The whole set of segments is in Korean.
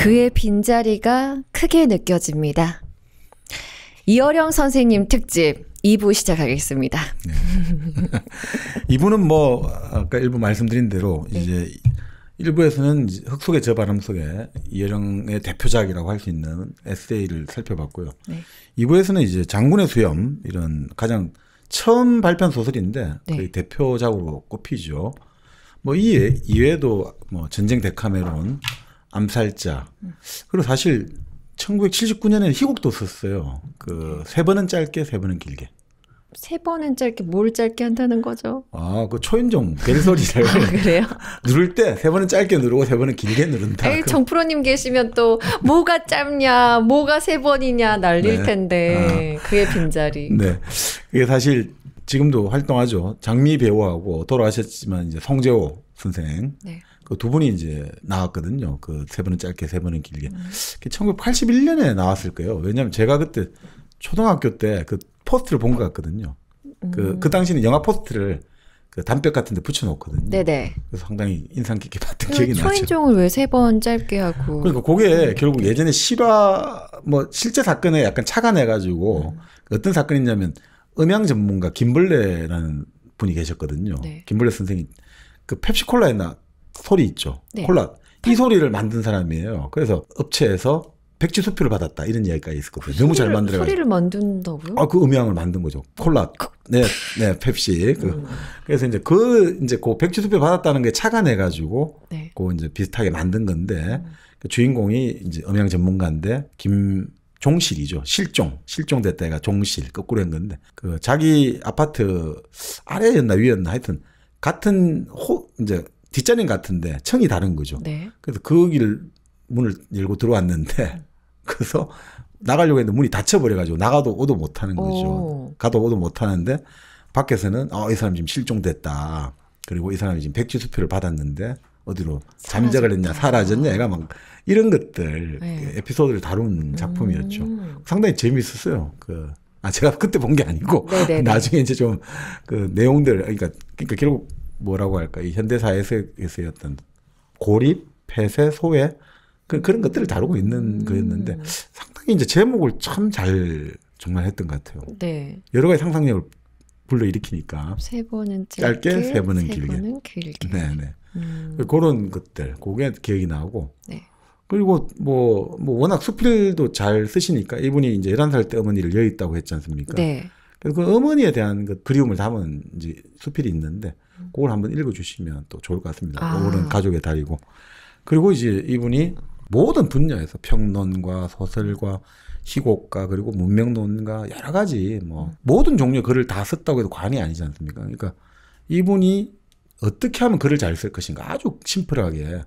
그의 빈자리가 크게 느껴집니다. 이어령 선생님 특집 2부 시작하겠습니다. 네. 2부는 뭐 아까 일부 말씀드린 대로 네. 이제 1부에서는 흙 속의 저 바람 속에 이어령의 대표작이라고 할 수 있는 에세이를 살펴봤고요. 네. 2부에서는 이제 장군의 수염 이런 가장 처음 발표한 소설인데 네. 거의 대표작으로 꼽히죠. 뭐 이외에도 뭐 전쟁 데카메론, 암살자 그리고 사실 1979년에는 희곡도 썼어요. 그 3번은 짧게 3번은 길게. 3번은 짧게 뭘 짧게 한다는 거죠? 아, 그 초인종 벨소리를 그래요? 누를 때 3번은 짧게 누르고 3번은 길게 누른다. 에이, 정프로님 계시면 또 뭐가 짧냐, 뭐가 3번이냐 날릴 네. 텐데 그의 빈자리. 네, 이게 사실 지금도 활동하죠. 장미 배우하고 돌아가셨지만 이제 송재호 선생. 네. 그 두 분이 이제 나왔거든요. 그 3번은 짧게 3번은 길게. 1981년에 나왔을 거예요. 왜냐하면 제가 그때 초등학교 때 그 포스트를 본 것 같거든요. 그 당시는 영화 포스트를 그 담벼 같은 데 붙여놓거든요. 네네. 그래서 상당히 인상 깊게 봤던 기억이 나죠. 초인종을 왜 3번 짧게 하고. 그러니까 그게 결국 예전에 실화, 뭐 실제 사건에 약간 착안해가지고 어떤 사건이냐면 음향 전문가 김벌레라는 분이 계셨거든요. 네. 김벌레 선생이 그 펩시콜라에 소리 있죠. 네. 콜라. 이 소리를 만든 사람이에요. 그래서 업체에서 백지 수표를 받았다 이런 이야기가 있었거든요. 너무 잘 만들어가지고. 소리를 만든다고요? 아, 그 음향을 만든 거죠. 콜라. 네, 네, 펩시. 그래서 이제 그 백지 수표 받았다는 게 착안해가지고 네. 그 이제 비슷하게 만든 건데 그 주인공이 이제 음향 전문가인데 종실이죠. 실종됐다 해가 종실 거꾸로 한 건데 그 자기 아파트 아래였나 위였나 하여튼 같은 이제 뒷자리는 같은데 층이 다른 거죠. 네. 그래서 거기를 문을 열고 들어왔는데 그래서 나가려고 했는데 문이 닫혀버려가지고 나가도 오도 못하는 거죠. 오. 가도 오도 못하는데 밖에서는 이 사람 지금 실종됐다. 그리고 이 사람이 지금 백지수표를 받았는데 어디로 잠적을 했냐 사라졌냐 얘가 막 이런 것들 네. 에피소드를 다룬 작품이었죠. 상당히 재미있었어요. 제가 그때 본 게 아니고 네네네. 나중에 이제 좀 그 내용들 그러니까 결국 뭐라고 할까 이 현대사에서의 어떤 고립, 폐쇄, 소외 그런 것들을 다루고 있는 거였는데 상당히 이제 제목을 참 잘 정말 했던 것 같아요. 네. 여러 가지 상상력을 불러일으키니까 3번은 짧게, 짧게, 3번은 길게. 3번은 길게. 네네. 그런 것들, 그게 기억이 나고. 네. 그리고 뭐 워낙 수필도 잘 쓰시니까 이분이 이제 11살 때 어머니를 여의있다고 했지 않습니까? 네. 그래서 그 어머니에 대한 그 그리움을 담은 이제 수필이 있는데 그걸 한번 읽어주시면 또 좋을 것 같습니다. 오랜 가족의 달이고. 그리고 이제 이분이 모든 분야에서 평론과 소설과 희곡가 그리고 문명론가 여러 가지 뭐 모든 종류의 글을 다 썼다고 해도 과언이 아니지 않습니까? 그러니까 이분이 어떻게 하면 글을 잘 쓸 것인가 아주 심플하게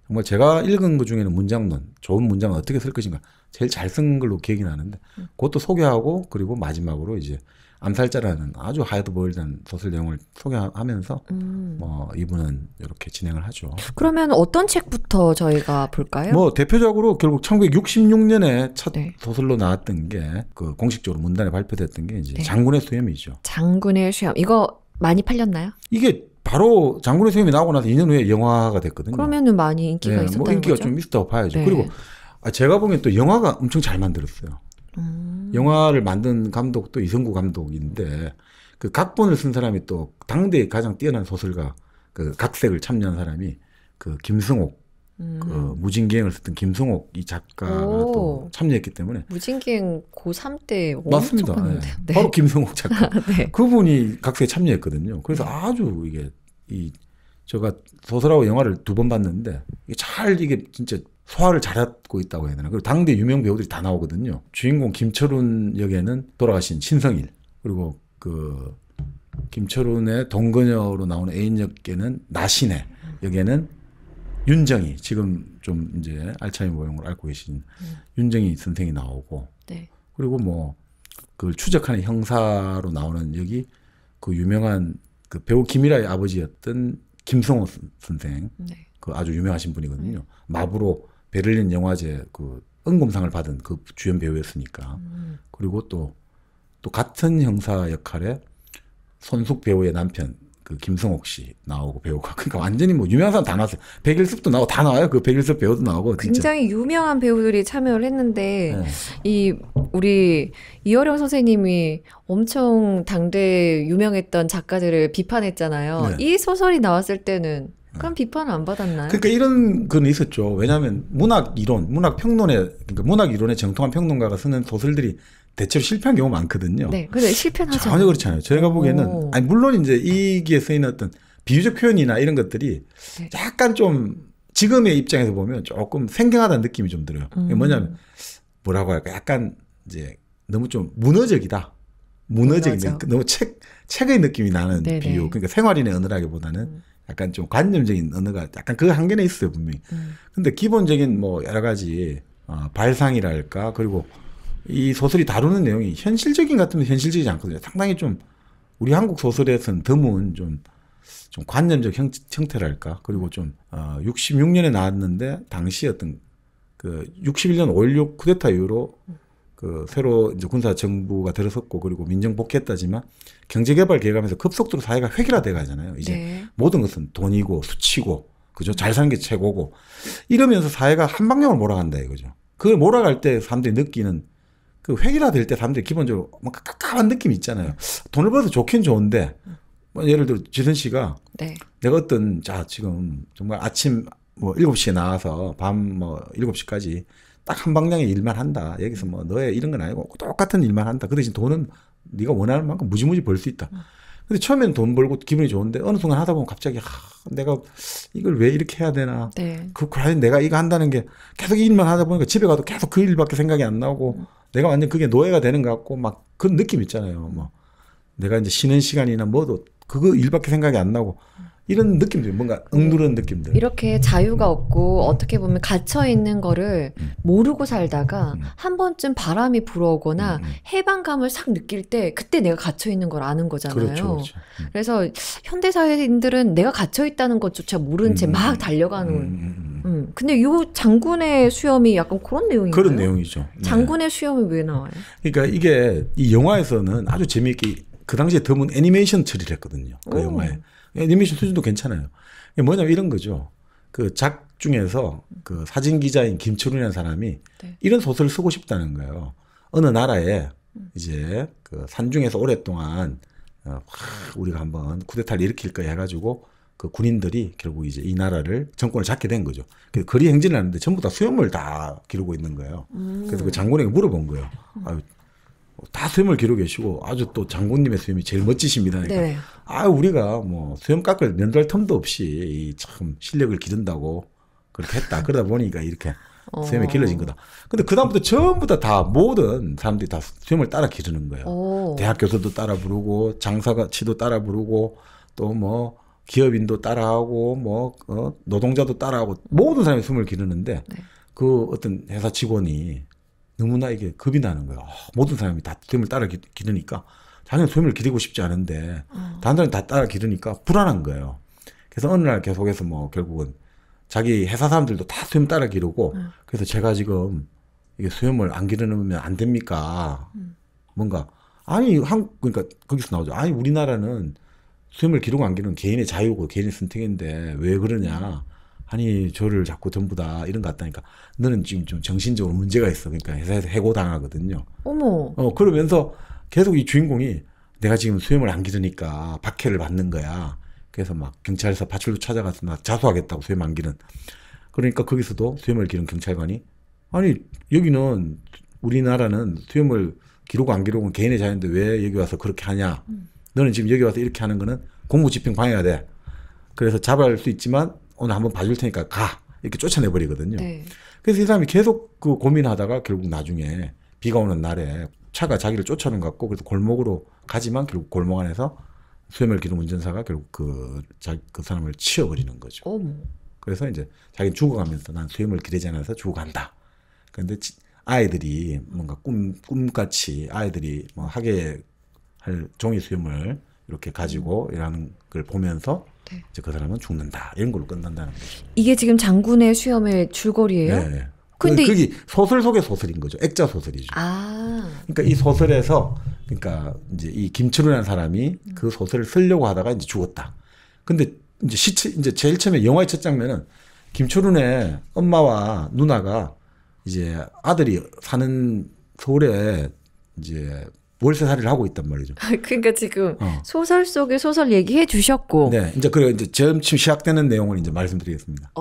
정말 제가 읽은 것 중에는 문장론 좋은 문장은 어떻게 쓸 것인가 제일 잘 쓴 걸로 기억이 나는데 그것도 소개하고 그리고 마지막으로 이제 암살자라는 아주 하드보일드한 소설 내용을 소개하면서 뭐 이분은 이렇게 진행을 하죠. 그러면 어떤 책부터 저희가 볼까요? 뭐 대표적으로 결국 1966년에 첫 네. 소설로 나왔던 게 그 공식적으로 문단에 발표됐던 게 이제 네. 장군의 수염이죠. 장군의 수염. 이거 많이 팔렸나요? 이게 바로 장군의 수염이 나오고 나서 2년 후에 영화가 됐거든요. 그러면은 많이 인기가 있었다는 뭐 인기가 거죠? 좀 있었다고 봐야죠. 네. 그리고 제가 보기엔 또 영화가 엄청 잘 만들었어요. 영화를 만든 감독도 이성구 감독인데 그 각본을 쓴 사람이 또 당대에 가장 뛰어난 소설가 그 각색을 참여한 사람이 그 김승옥 그 무진기행을 썼던 김승옥 이 작가가 또 참여했기 때문에 무진기행 고3 때 엄청 맞습니다. 봤는데요. 네. 네. 바로 김승옥 작가. 네. 그분이 각색에 참여했거든요. 그래서 아주 이게 제가 소설하고 영화를 2번 봤는데 이게 진짜 소화를 잘하고 있다고 해야 되나. 그리고 당대 유명 배우들이 다 나오거든요. 주인공 김철훈 역에는 돌아가신 신성일 그리고 그 김철훈의 동거녀로 나오는 애인 역에는 나신혜 역에는 윤정희 지금 좀 이제 알츠하이머 모형을 앓고 계신 윤정희 선생이 나오고 네. 그리고 뭐 그걸 추적하는 형사로 나오는 여기 그 유명한 그 배우 김일아의 아버지였던 김성호 선생 네. 그 아주 유명하신 분이거든요. 마부로 베를린 영화제 그 은곰상을 받은 그 주연 배우였으니까. 그리고 또 같은 형사 역할에 손숙 배우의 남편 그 김성옥 씨 나오고 배우가 그러니까 완전히 뭐 유명한 사람 다 나왔어요. 백일섭도 나오고 다 나와요. 그 백일섭 배우도 나오고 진짜. 굉장히 유명한 배우들이 참여를 했는데 네. 이 우리 이어령 선생님이 엄청 당대 유명했던 작가들을 비판했잖아요. 네. 이 소설이 나왔을 때는 그런 비판을 안 받았나요? 그러니까 이런 건 있었죠. 왜냐하면 문학 이론, 문학 평론에 그러니까 문학 이론에 정통한 평론가가 쓰는 소설들이 대체로 실패한 경우가 많거든요. 네, 근데 실패하죠. 전혀 그렇지 않아요. 제가 보기에는 아니 물론 이제 이기에 쓰이는 어떤 비유적 표현이나 이런 것들이 네. 약간 좀 지금의 입장에서 보면 조금 생경하다는 느낌이 좀 들어요. 뭐냐면 뭐라고 할까? 약간 이제 너무 좀 문어적이다. 문어적인 너무 책의 느낌이 나는 네네. 비유. 그러니까 생활인의 언어라기보다는 약간 좀 관념적인 언어가 약간 그 한계는 있어요 분명히. 근데 기본적인 뭐 여러 가지 발상이랄까 그리고 이 소설이 다루는 내용이 현실적인 것 같으면 현실적이지 않거든요. 상당히 좀 우리 한국 소설에서는 드문 좀 관념적 형태랄까. 그리고 좀 66년에 나왔는데 당시 어떤 그 61년 5.16 쿠데타 이후로 그 새로 이제 군사 정부가 들어섰고 그리고 민정 복귀했다지만 경제개발 계획하면서 급속도로 사회가 획일화돼 가잖아요. 이제 네. 모든 것은 돈이고 수치고 그죠. 잘 사는 게 최고고 이러면서 사회가 한 방향으로 몰아간다 이거죠. 그걸 몰아갈 때 사람들이 느끼는 그 획일화될 때 사람들이 기본적으로 뭔가 깝깝한 느낌이 있잖아요. 돈을 벌어서 좋긴 좋은데 뭐 예를 들어 지선 씨가 네. 내가 어떤 지금 정말 아침 뭐 7시에 나와서 밤 뭐 7시까지 딱 한 방향의 일만 한다. 여기서 뭐 너의 이런 건 아니고 똑같은 일만 한다. 그 대신 돈은 네가 원하는 만큼 무지무지 벌 수 있다. 근데 처음에는 돈 벌고 기분이 좋은데 어느 순간 하다 보면 갑자기 내가 이걸 왜 이렇게 해야 되나. 네. 과연 내가 이거 한다는 게 계속 이 일만 하다 보니까 집에 가도 계속 그 일밖에 생각이 안 나오고 내가 완전 그게 노예가 되는 것 같고 막 그런 느낌 있잖아요. 뭐 내가 이제 쉬는 시간이나 뭐도 그거 일밖에 생각이 안 나고 이런 느낌들 뭔가 억누른 느낌들. 이렇게 자유가 없고 어떻게 보면 갇혀 있는 거를 모르고 살다가 한 번쯤 바람이 불어오거나 해방감을 싹 느낄 때 그때 내가 갇혀 있는 걸 아는 거잖아요. 그렇죠, 그렇죠. 그래서 현대 사회인들은 내가 갇혀 있다는 것조차 모른 채 막 달려가는. 근데 요 장군의 수염이 약간 그런 내용인가요? 그런 내용이죠. 네. 장군의 수염이 왜 나와요? 그러니까 이게 이 영화에서는 아주 재미있게 그 당시에 드문 애니메이션 처리를 했거든요. 그 영화에. 애니메이션 수준도 괜찮아요. 이게 뭐냐면 이런 거죠. 그 작 중에서 그 사진 기자인 김철훈이라는 사람이 네. 이런 소설을 쓰고 싶다는 거예요. 어느 나라에 이제 그 산중에서 오랫동안 우리가 한번 쿠데타를 일으킬 거야 해가지고 그 군인들이 결국 이제 이 나라를 정권을 잡게 된 거죠. 그래서 거리 행진을 하는데 전부 다 수염을 다 기르고 있는 거예요. 그래서 그 장군에게 물어본 거예요. 아유, 다 수염을 기르고 계시고 아주 또 장군님의 수염이 제일 멋지십니다. 그러니까 네. 우리가 뭐 수염 깎을 면도할 틈도 없이 참 실력을 기른다고 그렇게 했다. 그러다 보니까 이렇게 수염이 길러진 거다. 근데 그다음부터 전부 다 모든 사람들이 다 수염을 따라 기르는 거예요. 대학 교수도 따라 부르고 장사치도 따라 부르고 또 뭐 기업인도 따라하고 뭐 노동자도 따라하고 모든 사람이 수염을 기르는데 네. 그 어떤 회사 직원이 너무나 이게 겁이 나는 거예요. 모든 사람이 다 수염을 따라 기르니까 자기는 수염을 기르고 싶지 않은데 다른 사람이 다 따라 기르니까 불안한 거예요. 그래서 어느 날 계속해서 뭐 결국은 자기 회사 사람들도 다 수염 따라 기르고 그래서 제가 지금 이게 수염을 안 기르면 안 됩니까? 뭔가 그러니까 거기서 나오죠. 우리나라는 수염을 기르고 안 기르는 개인의 자유고 개인의 선택인데 왜 그러냐? 저를 자꾸 전부 다 이런 것 같다니까. 너는 지금 좀 정신적으로 문제가 있어. 그러니까 회사에서 해고당하거든요. 어머. 그러면서 계속 이 주인공이 내가 지금 수염을 안 기르니까 박해를 받는 거야. 그래서 막 경찰서 파출소 찾아가서 나 자수하겠다고 수염 안 기른. 그러니까 거기서도 수염을 기른 경찰관이 여기는 우리나라는 수염을 기르고 안 기르고는 개인의 자유인데 왜 여기 와서 그렇게 하냐. 너는 지금 여기 와서 이렇게 하는 거는 공무집행 방해가 돼. 그래서 잡아갈 수 있지만 오늘 한번 봐줄 테니까 가. 이렇게 쫓아내버리거든요. 네. 그래서 이 사람이 계속 그 고민하다가 결국 나중에 비가 오는 날에 차가 자기를 쫓아오는 것 같고 그래서 골목으로 가지만 결국 골목 안에서 수염을 기른 운전사가 결국 그 사람을 치워버리는 거죠. 어머. 그래서 이제 자기는 죽어가면서 난 수염을 기르지 않아서 죽어간다. 그런데 아이들이 뭔가 꿈같이 아이들이 뭐 하게 할 종이 수염을 이렇게 가지고 이라는 걸 보면서 네. 이제 그 사람은 죽는다. 이런 걸로 끝난다는 거죠. 이게 지금 장군의 수염의 줄거리예요? 네. 근데 그게 소설 속의 소설인 거죠. 액자 소설이죠. 아. 그러니까 이 소설에서 그러니까 이제 이 김철훈이라는 사람이 그 소설을 쓰려고 하다가 이제 죽었다. 근데 이제 이제 제일 처음에 영화의 첫 장면은 김철훈의 엄마와 누나가 이제 아들이 사는 서울에 이제 월세살이를 하고 있단 말이죠. 그러니까 지금 소설 속의 소설 얘기해 주셨고. 네, 이제 그래 이제 처음 시작되는 내용을 이제 말씀드리겠습니다.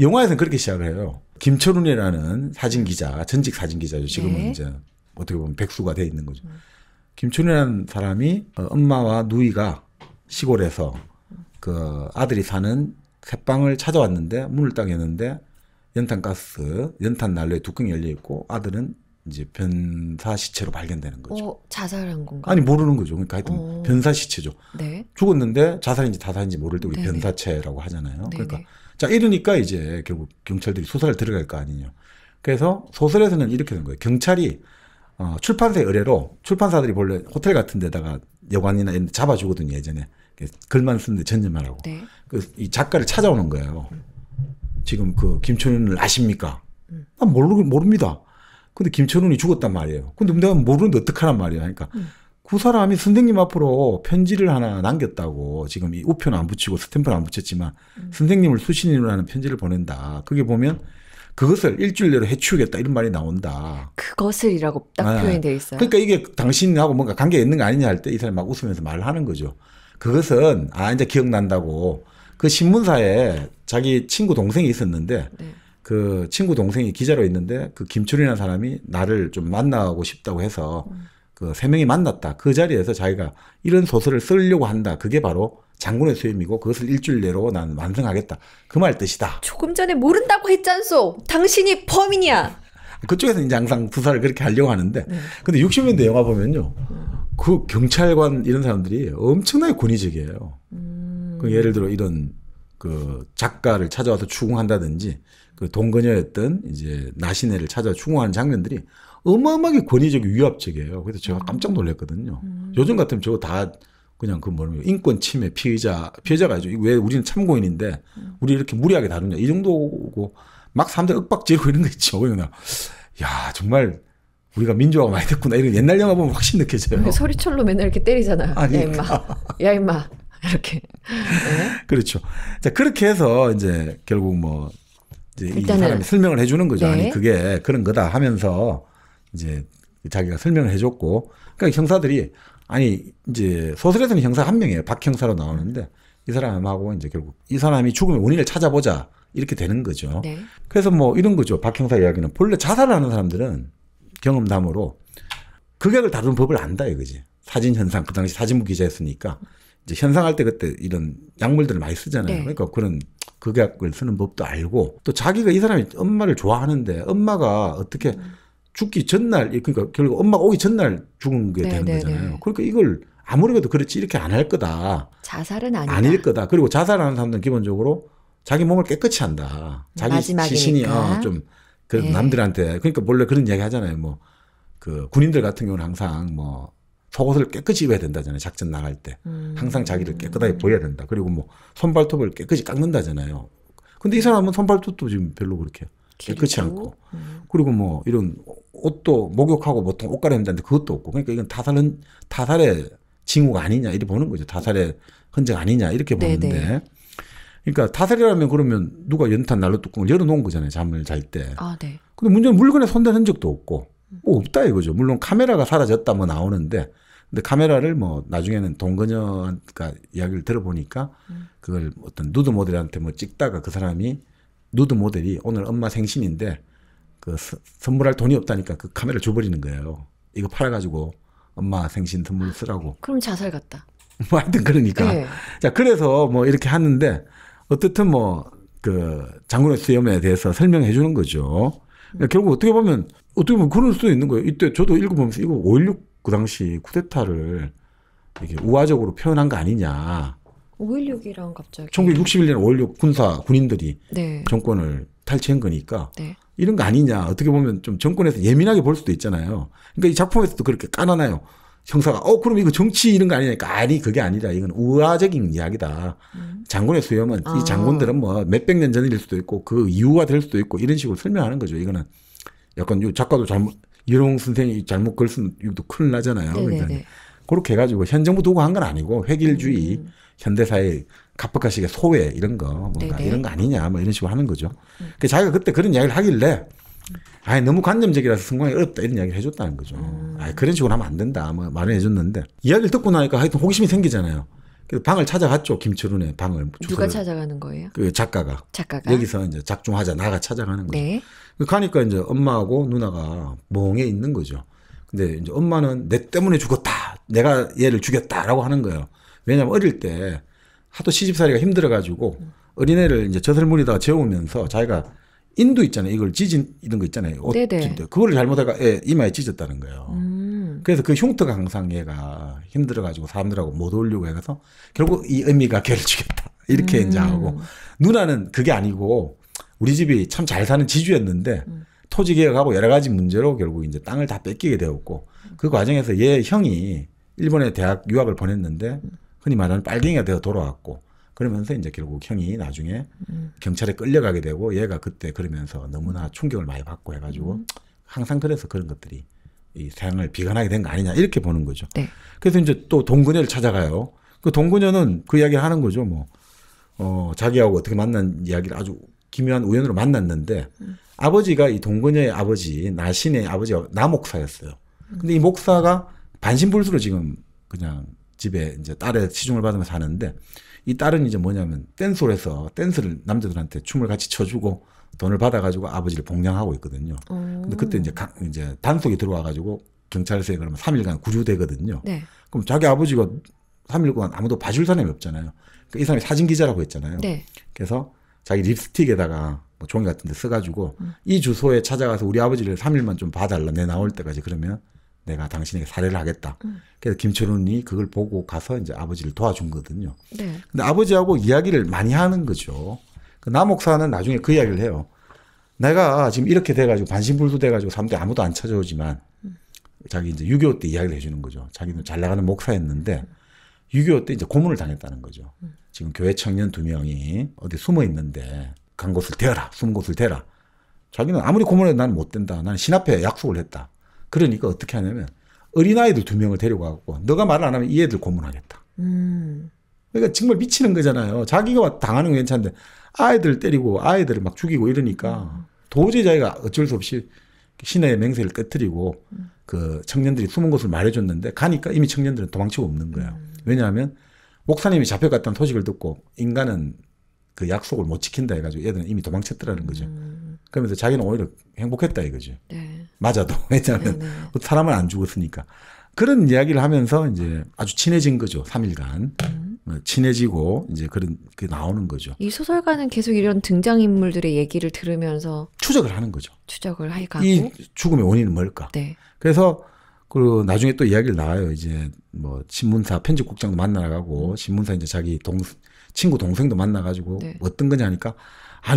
영화에서는 그렇게 시작을 해요. 김철훈이라는 사진 기자, 전직 사진 기자죠. 지금은 네. 이제 어떻게 보면 백수가 돼 있는 거죠. 김철훈이라는 사람이 엄마와 누이가 시골에서 그 아들이 사는 새방을 찾아왔는데 문을 딱 여는데 연탄가스, 연탄 난로에 뚜껑이 열려 있고 아들은 이제 변사 시체로 발견되는 거죠. 자살한 건가? 아니 모르는 거죠. 그러니까 하여튼 변사 시체죠. 네. 죽었는데 자살인지 타살인지 모를 때 우리 네네. 변사체라고 하잖아요. 네네. 그러니까 자 이러니까 이제 결국 경찰들이 수사를 들어갈 거 아니에요. 그래서 소설에서는 이렇게 된 거예요. 경찰이 출판사의 의뢰로 출판사들이 원래 호텔 같은 데다가 여관이나 이런 데 잡아주거든요. 예전에 글만 쓰는데 전념만 하고. 네. 이 작가를 찾아오는 거예요. 지금 그 김철훈을 아십니까? 난 모릅니다. 근데 김철훈이 죽었단 말이에요. 근데 내가 모르는데 어떡하란 말이야. 그러니까 그 사람이 선생님 앞으로 편지를 하나 남겼다고. 지금 이 우표는 안 붙이고 스탬프는 안 붙였지만 선생님을 수신인으로 하는 편지를 보낸다. 그게 보면 그것을 일주일 내로 해치우겠다 이런 말이 나온다. 그것을이라고 딱 표현되어 있어요. 그러니까 이게 당신하고 뭔가 관계가 있는 거 아니냐 할 때 이 사람이 막 웃으면서 말을 하는 거죠. 그것은 이제 기억난다고. 그 신문사에 자기 친구 동생이 있었는데 네. 그 친구 동생이 기자로 있는데 그 김철이라는 사람이 나를 좀 만나고 싶다고 해서 그 세 명이 만났다. 그 자리에서 자기가 이런 소설을 쓰려고 한다. 그게 바로 장군의 수임이고 그것을 일주일 내로 난 완성하겠다. 그 말 뜻이다. 조금 전에 모른다고 했잖소. 당신이 범인이야. 그쪽에서 이제 항상 수사를 그렇게 하려고 하는데 근데 60년대 영화 보면요. 그 경찰관 이런 사람들이 엄청나게 권위적이에요. 그 예를 들어 이런 그 작가를 찾아와서 추궁한다든지 그 동거녀였던 이제 나시네를 찾아와 추궁하는 장면들이 어마어마하게 권위적이고 위압적이에요. 그래서 제가 깜짝 놀랐거든요. 요즘 같으면 저거 다 그냥 그 뭐냐 인권 침해 피해자가 아니죠. 왜 우리는 참고인인데 우리 이렇게 무리하게 다루냐 이 정도고 막 사람들 윽박지르고 이런 거 있죠. 그러나 야 정말 우리가 민주화가 많이 됐구나 이런 옛날 영화 보면 확실히 느껴져요. 서리철로 맨날 이렇게 때리잖아요. 아니, 야 임마, 야 임마 이렇게. 네. 그렇죠. 자 그렇게 해서 이제 결국 뭐 이제 이 사람이 설명을 해주는 거죠. 네. 아니 그게 그런 거다 하면서 이제 자기가 설명을 해줬고, 그러니까 형사들이 아니 이제 소설에서는 형사 한 명이에요. 박 형사로 나오는데 이 사람하고 이제 결국 이 사람이 죽음의 원인을 찾아보자 이렇게 되는 거죠. 네. 그래서 뭐 이런 거죠. 박 형사 이야기는 본래 자살을 하는 사람들은 경험담으로 극약을 다루는 법을 안다 이거지. 사진 현상 그 당시 사진부 기자였으니까 이제 현상할 때 그때 이런 약물들을 많이 쓰잖아요. 네. 그러니까 그런 극약을 쓰는 법도 알고 또 자기가 이 사람이 엄마를 좋아하는데 엄마가 어떻게 죽기 전날 그러니까 결국 엄마가 오기 전날 죽은 게 되는 거잖아요. 그러니까 이걸 아무리 그래도 그렇지 이렇게 안 할 거다. 자살은 아니다. 아닐 거다. 그리고 자살하는 사람들은 기본적으로 자기 몸을 깨끗이 한다. 자기 시신이 좀 그 네. 남들한테 그러니까 원래 그런 이야기 하잖아요. 뭐 그 군인들 같은 경우는 항상 뭐 속옷을 깨끗이 입어야 된다잖아요. 작전 나갈 때 항상 자기를 깨끗하게 보여야 된다. 그리고 뭐 손발톱을 깨끗이 깎는다잖아요. 근데 이 사람은 손발톱도 지금 별로 그렇게 깨끗이 않고 그리고 뭐 이런 옷도 목욕하고 보통 옷 갈아입는다는데 그것도 없고 그러니까 이건 타살의 징후가 아니냐 이렇게 보는 거죠. 타살의 흔적 아니냐 이렇게 보는데 네네. 그러니까 타살이라면 그러면 누가 연탄 난로 뚜껑을 열어놓은 거잖아요. 잠을 잘 때. 아, 네. 근데 문제는 물건에 손댄 흔적도 없고 뭐 없다 이거죠. 물론 카메라가 사라졌다 뭐 나오는데 근데 카메라를 뭐 나중에는 동거녀가 이야기를 들어보니까 그걸 어떤 누드 모델한테 뭐 찍다가 그 사람이 누드 모델이 오늘 엄마 생신인데 그 선물할 돈이 없다니까 그 카메라를 줘버리는 거예요. 이거 팔아가지고 엄마 생신 선물 쓰라고. 그럼 자살 같다. 뭐 하여튼 그러니까. 네. 자, 그래서 뭐 이렇게 하는데 어떻든 뭐 그 장군의 수염에 대해서 설명해 주는 거죠. 그러니까 결국 어떻게 보면 그럴 수도 있는 거예요. 이때 저도 읽어보면서 이거 5.16 그 당시 쿠데타를 이게 우화적으로 표현한 거 아니냐. 5.16이랑 갑자기. 1961년 5.16 군인들이 네. 정권을 탈취한 거니까 네. 이런 거 아니냐. 어떻게 보면 좀 정권에서 예민하게 볼 수도 있잖아요. 그러니까 이 작품에서도 그렇게 까놔놔요. 형사가 그럼 이거 정치 이런 거 아니니까 아니 그게 아니라 이건 우화적인 이야기다. 장군의 수염은 이 장군들은 뭐 몇백 년 전일 수도 있고 그 이유가 될 수도 있고 이런 식으로 설명하는 거죠. 이거는 약간 요 작가도 잘못 이용 선생이 잘못 글 쓰면 이것도 큰일 나잖아요. 그러니까 그렇게 해가지고 현 정부 두고 한 건 아니고 획일주의 현대사의 갑박가식의 소외 이런 거 뭔가 이런 거 아니냐 뭐 이런 식으로 하는 거죠. 그러니까 자기가 그때 그런 이야기를 하길래 아니 너무 관념적이라서 성공하기 어렵다 이런 이야기를 해줬다는 거죠. 그런 식으로 하면 안 된다 뭐 말을 해줬는데 이야기를 듣고 나니까 하여튼 호기심이 생기잖아요. 그래서 방을 찾아갔죠. 김철훈의 방을. 누가 찾아가는 거예요? 그 작가가. 여기서 이제 작중하자 나가 찾아가는 거죠. 네. 가니까 이제 엄마하고 누나가 멍해 있는 거죠. 근데 이제 엄마는 내 때문에 죽었다. 내가 얘를 죽였다라고 하는 거예요. 왜냐면 어릴 때 하도 시집살이가 힘들어가지고 어린애를 이제 젖을물에다가 재우면서 자기가 인도 있잖아요. 이걸 찢은 이런 거 있잖아요. 옷 찢을 때. 그거를 잘못해가 이마에 찢었다는 거예요. 그래서 그 흉터가 항상 얘가 힘들어가지고 사람들하고 못 어울리고 해서 결국 이 의미가 걔를 죽였다. 이렇게 이제 하고 누나는 그게 아니고 우리 집이 참 잘 사는 지주였는데 토지 개혁하고 여러 가지 문제로 결국 이제 땅을 다 뺏기게 되었고 그 과정에서 얘 형이 일본에 대학 유학을 보냈는데 흔히 말하는 빨갱이가 되어 돌아왔고 그러면서 이제 결국 형이 나중에 경찰에 끌려가게 되고 얘가 그때 그러면서 너무나 충격을 많이 받고 해가지고 항상 그래서 그런 것들이 이 세상을 비관하게 된 거 아니냐 이렇게 보는 거죠. 네. 그래서 이제 또 동근여를 찾아가요. 그 동근여는 그 이야기를 하는 거죠. 뭐 자기하고 어떻게 만난 이야기를 아주 기묘한 우연으로 만났는데 아버지가 이 동근여의 아버지 나신의 아버지가 나목사였어요. 근데 이 목사가 반신불수로 지금 그냥 집에 이제 딸의 시중을 받으면서 사는데 이 딸은 이제 뭐냐면 댄스를 해서 댄스를 남자들한테 춤을 같이 춰주고 돈을 받아가지고 아버지를 복양하고 있거든요. 근데 그때 이제 단속이 들어와가지고 경찰서에 그러면 3일간 구류되거든요. 네. 그럼 자기 아버지가 3일간 아무도 봐줄 사람이 없잖아요. 그러니까 이 사람이 사진 기자라고 했잖아요. 네. 그래서 자기 립스틱에다가 뭐 종이 같은 데 써가지고 이 주소에 찾아가서 우리 아버지를 3일만 좀 봐달라. 내 나올 때까지 그러면 내가 당신에게 살해를 하겠다. 그래서 김철훈이 그걸 보고 가서 이제 아버지를 도와준 거거든요. 네. 근데 아버지하고 이야기를 많이 하는 거죠. 그 남목사는 나중에 그 이야기를 해요. 내가 지금 이렇게 돼가지고 반신불수 돼가지고 사람들이 아무도 안 찾아오지만 자기 이제 6.25 때 이야기를 해주는 거죠. 자기는 잘 나가는 목사였는데 6.25 때 이제 고문을 당했다는 거죠. 지금 교회 청년 2명이 어디 숨어 있는데 간 곳을 대라, 숨은 곳을 대라. 자기는 아무리 고문해도 나는 못 된다. 나는 신 앞에 약속을 했다. 그러니까 어떻게 하냐면 어린아이들 2명을 데려가고 너가 말을 안 하면 이 애들 고문하겠다. 그러니까 정말 미치는 거잖아요. 자기가 당하는 건 괜찮은데 아이들 때리고 아이들을 막 죽이고 이러니까 도저히 자기가 어쩔 수 없이 신의 맹세를 깨뜨리고 그 청년들이 숨은 곳을 말해줬는데 가니까 이미 청년들은 도망치고 없는 거예요. 왜냐하면 목사님이 잡혀갔다는 소식을 듣고 인간은 그 약속을 못 지킨다 해가지고 얘들은 이미 도망쳤더라는 거죠. 그러면서 자기는 오히려 행복했다 이거죠. 네. 맞아도. 왜냐하면 사람은 안 죽었으니까. 그런 이야기를 하면서 이제 아주 친해진 거죠. 3일간. 친해지고 이제 그런 게 나오는 거죠. 이 소설가는 계속 이런 등장인물들의 얘기를 들으면서 추적을 하는 거죠. 추적을 해가고 이 죽음의 원인은 뭘까? 네. 그래서 그 나중에 또 이야기를 나와요. 이제 뭐 신문사 편집국장도 만나가고 신문사 이제 자기 친구 동생도 만나가지고 네. 어떤 거냐 하니까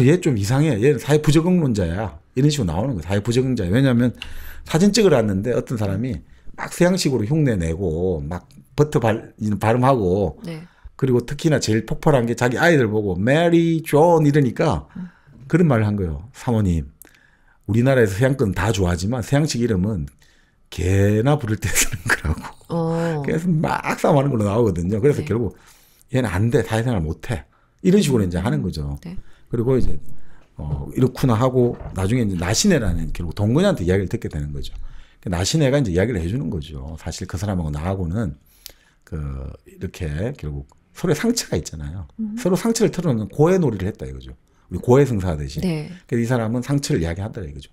얘 좀 이상해. 얘는 사회 부적응론자야. 이런 식으로 나오는 거예요. 사회 부적응자야. 왜냐하면 사진 찍으러 왔는데 어떤 사람이 막 서양식으로 흉내 내고 막 버터 발음하고 네. 그리고 특히나 제일 폭발한 게 자기 아이들 보고 메리 존 이러니까 그런 말을 한 거예요. 사모님, 우리나라에서 서양권 다 좋아하지만 서양식 이름은 개나 부를 때 쓰는 거라고. 그래서 막 싸움하는 걸로 나오거든요. 그래서 네. 결국 얘는 안 돼. 사회생활 못 해. 이런 식으로 이제 하는 거죠. 네. 그리고 이제 이렇구나 하고 나중에 이제 나신애라는 결국 동근이한테 이야기를 듣게 되는 거죠. 나신애가 이제 이야기를 해주는 거죠. 사실 그 사람하고 나하고는 이렇게 결국 서로의 상처가 있잖아요. 서로 상처를 털어놓는 고해놀이를 했다 이거죠. 우리 고해성사하듯이. 네. 그래서 이 사람은 상처를 이야기하더라 이거죠.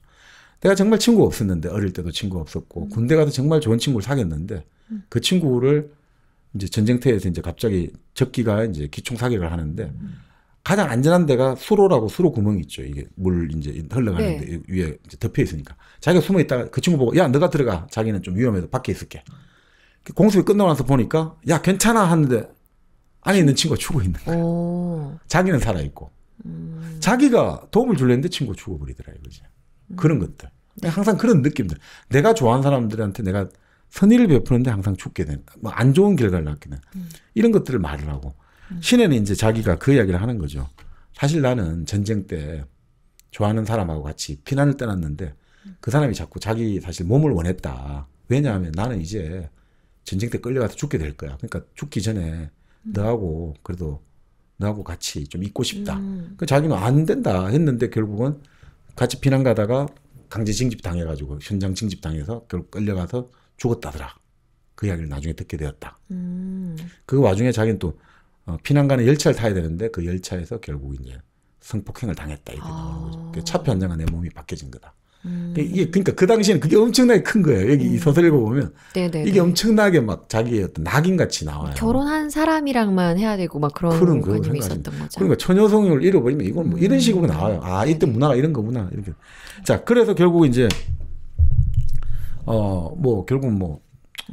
내가 정말 친구가 없었는데 어릴 때도 친구가 없었고 군대 가서 정말 좋은 친구를 사귀었는데 그 친구를 이제 전쟁터에서 이제 갑자기 적기가 이제 기총 사격을 하는데 가장 안전한 데가 수로라고 수로 구멍이 있죠. 이게 물 이제 흘러가는데 네. 위에 이제 덮여 있으니까 자기가 숨어 있다가 그 친구 보고 야 너가 들어가. 자기는 좀 위험해서 밖에 있을게. 공습이 끝나고 나서 보니까 야 괜찮아 하는데 안에 있는 친구가 죽어 있는 거야. 자기는 살아 있고 자기가 도움을 주려는데 친구가 죽어버리더라 이거지. 그런 것들. 항상 그런 느낌들. 내가 좋아하는 사람들한테 내가 선의를 베푸는데 항상 죽게 되는, 뭐 안 좋은 결과를 낳게 되는 이런 것들을 말을 하고 신에는 이제 자기가 그 이야기를 하는 거죠. 사실 나는 전쟁 때 좋아하는 사람하고 같이 피난을 떠났는데 그 사람이 자꾸 자기 사실 몸을 원했다. 왜냐하면 나는 이제 전쟁 때 끌려가서 죽게 될 거야. 그러니까 죽기 전에 너하고 그래도 너하고 같이 좀 있고 싶다. 그 자기는 안 된다 했는데 결국은 같이 피난 가다가 강제 징집 당해가지고 현장 징집 당해서 결국 끌려가서 죽었다더라. 그 이야기를 나중에 듣게 되었다. 그 와중에 자기는 또 피난 가는 열차를 타야 되는데 그 열차에서 결국 이제 성폭행을 당했다 이렇게 나오는 거죠. 차표 한 장과 내 몸이 바뀌어진 거다. 이게 그러니까 그 당시에는 그게 엄청나게 큰 거예요. 여기 이 소설 읽어보면 이게 엄청나게 막 자기의 어떤 낙인같이 나와요. 결혼한 사람이랑만 해야 되고 막 그런 관념이 있었던 거죠. 그러니까 처녀성을 잃어버리면 이건 뭐 이런 식으로 나와요. 아 이때 문화가 이런 거구나 이렇게. 자 그래서 결국 이제 뭐 결국 뭐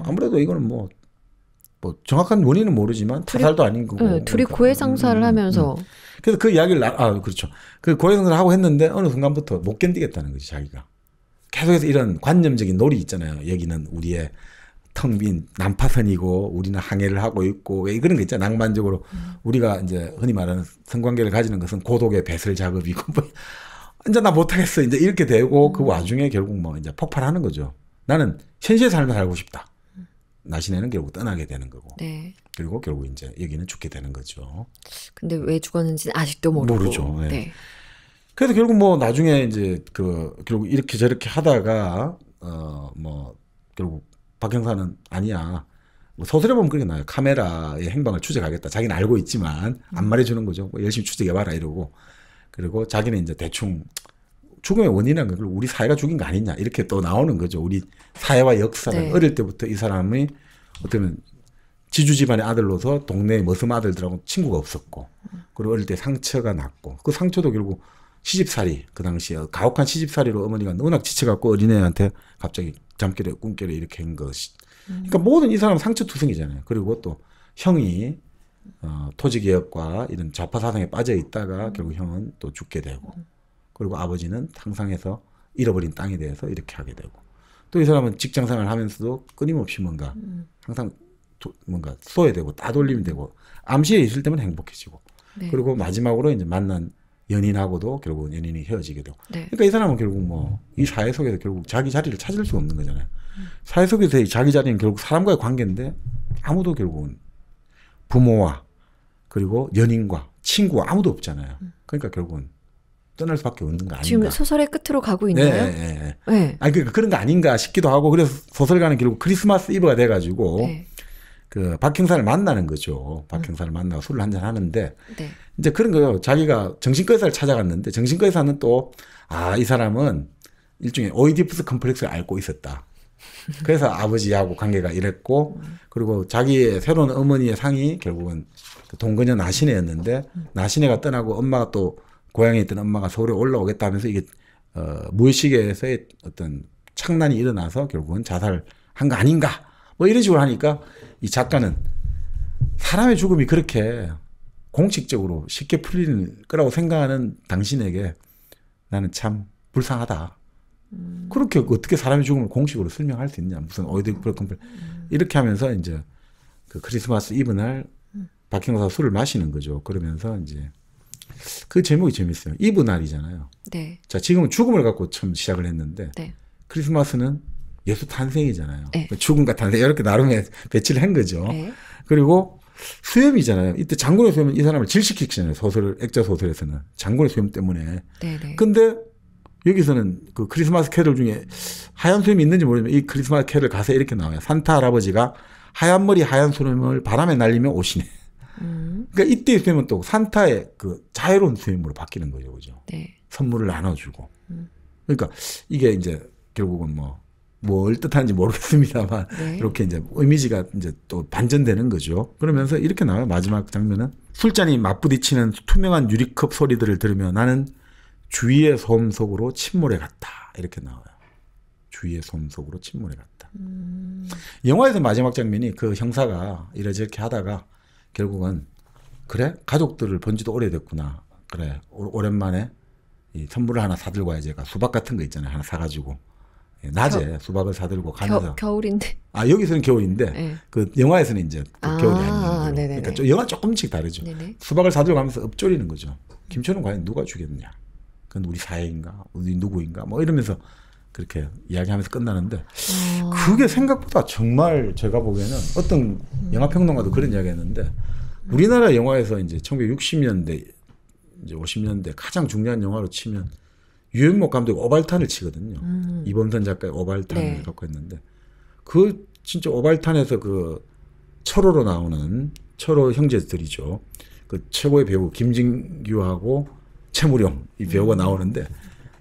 아무래도 이거는 뭐 정확한 원인은 모르지만 타살도 아닌 거고. 네, 둘이 고해상사를 하면서. 그래서 그 이야기를 그렇죠. 그 고해상사를 하고 했는데 어느 순간부터 못 견디겠다는 거지 자기가. 계속해서 이런 관념적인 놀이 있잖아요. 여기는 우리의 텅 빈 난파선이고 우리는 항해를 하고 있고 왜 그런 거 있잖아. 낭만적으로 우리가 이제 흔히 말하는 성관계를 가지는 것은 고독의 배설 작업이고 뭐 이제 나 못하겠어 이제 이렇게 되고 그 와중에 결국 뭐 이제 폭발하는 거죠. 나는 현실의 삶을 살고 싶다. 나시네는 결국 떠나게 되는 거고. 네. 그리고 결국 이제 여기는 죽게 되는 거죠. 근데 왜 죽었는지는 아직도 모르죠. 네. 네. 그래서 결국 뭐 나중에 이제 결국 이렇게 저렇게 하다가 뭐 결국 박 형사는 아니야. 뭐 소설에 보면 그렇게 나와요. 카메라의 행방을 추적하겠다. 자기는 알고 있지만 안 말해주는 거죠. 뭐 열심히 추적해봐라 이러고. 그리고 자기는 이제 대충 죽음의 원인이라는 걸 우리 사회가 죽인 거 아니냐 이렇게 또 나오는 거죠. 우리 사회와 역사는 네. 어릴 때부터 이 사람이 어쩌면 지주 집안의 아들로서 동네의 머슴 아들들하고 친구가 없었고 그리고 어릴 때 상처가 났고 그 상처도 결국 시집살이 그 당시에 가혹한 시집살이로 어머니가 워낙 지쳐갖고 어린애한테 갑자기 잠결에 꿈결에 이렇게 한 것이 그러니까 모든 이 사람은 상처투성이잖아요. 그리고 또 형이 토지개혁과 이런 좌파 사상에 빠져 있다가 결국 형은 또 죽게 되고 그리고 아버지는 상상해서 잃어버린 땅에 대해서 이렇게 하게 되고 또 이 사람은 직장생활을 하면서도 끊임없이 뭔가 항상 뭔가 소외되고 따돌림이 되고 암시에 있을 때면 행복해지고 네. 그리고 마지막으로 이제 만난 연인하고도 결국은 연인이 헤어지게 되고 네. 그러니까 이 사람은 결국 뭐 이 사회 속에서 결국 자기 자리를 찾을 수 없는 거잖아요. 사회 속에서 자기 자리는 결국 사람과의 관계인데 아무도 결국은 부모와 그리고 연인과 친구와 아무도 없잖아요. 그러니까 결국은 떠날 수밖에 없는 거 아닌가. 지금 소설의 끝으로 가고 있나요? 네. 네. 아니 그런 거 아닌가 싶기도 하고 그래서 소설가는 결국 크리스마스 이브가 돼가지고 네. 그 박 형사를 만나는 거죠. 박 형사를 만나고 술을 한잔 하는데 네. 이제 그런 거요. 자기가 정신과 의사를 찾아갔는데 정신과 의사는 또 이 사람은 일종의 오이디푸스 컴플렉스를 앓고 있었다. 그래서 아버지하고 관계가 이랬고 그리고 자기의 새로운 어머니의 상이 결국은 그 동거녀 나시네였는데 나시네가 떠나고 엄마가 또 고향에 있던 엄마가 서울에 올라오겠다 하면서 이게 무의식에서의 어떤 착난이 일어나서 결국은 자살한 거 아닌가 뭐 이런 식으로 하니까 이 작가는 사람의 죽음이 그렇게 공식적으로 쉽게 풀리는 거라고 생각하는 당신에게 나는 참 불쌍하다. 그렇게 어떻게 사람의 죽음을 공식으로 설명할 수 있냐. 무슨 오이디푸스 컴플렉스 이렇게 하면서 이제 그 크리스마스 이브 날 박 형사 술을 마시는 거죠. 그러면서 이제 그 제목이 재밌어요. 이브 날이잖아요. 네. 자, 지금은 죽음을 갖고 처음 시작을 했는데 네. 크리스마스는 예수 탄생이잖아요. 네. 죽음과 탄생 이렇게 나름의 배치를 한 거죠. 네. 그리고 수염이잖아요. 이때 장군의 수염은 이 사람을 질식시키잖아요. 액자 소설에서는 장군의 수염 때문에. 네네. 근데 여기서는 그 크리스마스 캐럴 중에 하얀 수염이 있는지 모르지만 이 크리스마스 캐럴 가사에 이렇게 나와요. 산타 할아버지가 하얀 머리 하얀 수염을 바람에 날리며 오시네. 그러니까 이때의 수염은 또 산타의 그 자유로운 수염으로 바뀌는 거죠, 그죠? 네. 선물을 나눠주고. 그러니까 이게 이제 결국은 뭘 뜻하는지 모르겠습니다만 네. 이렇게 이제 이미지가 이제 또 반전되는 거죠. 그러면서 이렇게 나와요. 마지막 장면은 술잔이 맞부딪히는 투명한 유리컵 소리들을 들으며 나는 주위의 소음 속으로 침몰해 갔다. 이렇게 나와요. 주위의 소음 속으로 침몰해 갔다. 영화에서 마지막 장면이 그 형사가 이렇게 하다가 결국은 그래? 가족들을 본 지도 오래됐구나. 그래. 오랜만에 이 선물을 하나 사들고 와야지. 수박 같은 거 있잖아요. 하나 사가지고 낮에 수박을 사들고 가면서 겨울인데. 아 여기서는 겨울인데 네. 그 영화에서는 이제 그 겨울이 아니에요. 네네네. 그러니까 영화 조금씩 다르죠. 네네. 수박을 사들고 가면서 읊조리는 거죠. 김초는 과연 누가 죽였냐? 그건 우리 사회인가? 우리 누구인가? 뭐 이러면서 그렇게 이야기하면서 끝나는데 그게 생각보다 정말 제가 보기에는 어떤 영화평론가도 그런 이야기했는데 우리나라 영화에서 이제 1960년대 이제 50년대 가장 중요한 영화로 치면 유현목 감독이 오발탄을 치거든요. 이범선 작가의 오발탄을 네. 갖고 했는데 그 진짜 오발탄에서 그 철호로 나오는 철호 형제들이죠. 그 최고의 배우 김진규하고 최무룡 이 배우가 나오는데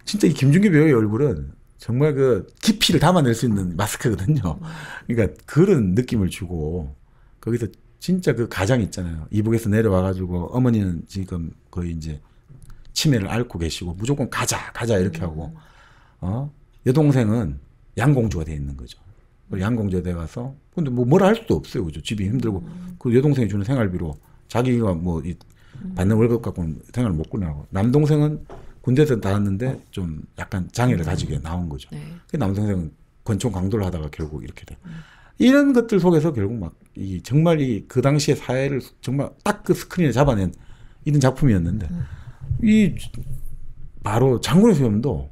진짜 이 김준규 배우의 얼굴은 정말 그 깊이를 담아낼 수 있는 마스크거든요. 그러니까 그런 느낌을 주고 거기서 진짜 그 가장 있잖아요. 이북에서 내려와가지고 어머니는 지금 거의 이제 치매를 앓고 계시고 무조건 가자 이렇게 하고 여동생은 양공주가 돼 있는 거죠. 양공주가 돼 가서 근데 뭐 뭐라 할 수도 없어요, 그죠? 집이 힘들고 그 여동생이 주는 생활비로 자기가 뭐 이 받는 월급 갖고는 생활을 못 꾸려고 남동생은 군대에서 나왔는데 좀 약간 장애를 가지게 나온 거죠. 네. 그 남동생은 권총 강도를 하다가 결국 이렇게 돼. 이런 것들 속에서 결국 막 이 정말 이 그 당시의 사회를 정말 딱 그 스크린에 잡아낸 이런 작품이었는데 이 바로 장군의 수염도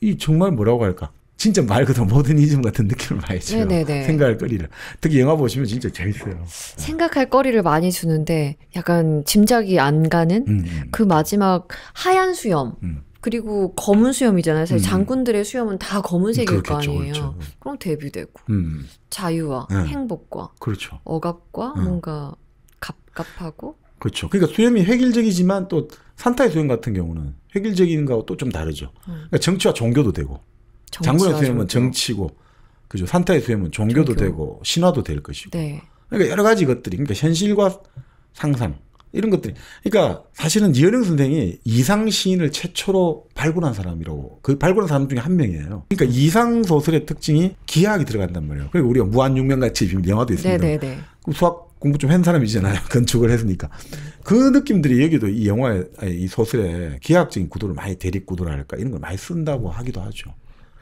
이 정말 뭐라고 할까? 진짜 말 그대로 모더니즘 같은 느낌을 많이 줘요. 네네네. 생각할 거리를. 특히 영화 보시면 진짜 재밌어요. 생각할 거리를 많이 주는데 약간 짐작이 안 가는 그 마지막 하얀 수염 그리고 검은 수염이잖아요. 사실 장군들의 수염은 다 검은색일 거 아니에요. 그렇죠. 그럼 데뷔되고 자유와 행복과 그렇죠. 억압과 뭔가 갑갑하고 그렇죠. 그러니까 수염이 획일적이지만 또 산타의 수염 같은 경우는 획일적인 거하고 또 좀 다르죠. 그러니까 정치와 종교도 되고 장군의 수염은 정치고 그죠. 산타의 수염은 종교도 되고 신화도 될 것이고. 네. 그러니까 여러 가지 것들이 그러니까 현실과 상상 이런 것들이 그러니까 사실은 이현영 선생이 이상 시인을 최초로 발굴한 사람이라고 그 발굴한 사람 중에 한 명이에요. 그러니까 이상 소설의 특징이 기하학이 들어간단 말이에요. 그리고 우리가 무한육면같이 지금 영화도 있습니다. 네네네. 수학 공부 좀 한 사람이잖아요. 건축을 했으니까. 그 느낌들이 여기도 이 영화에 이 소설에 기하학적인 구도를 많이 대립 구도랄까 이런 걸 많이 쓴다고 하기도 하죠.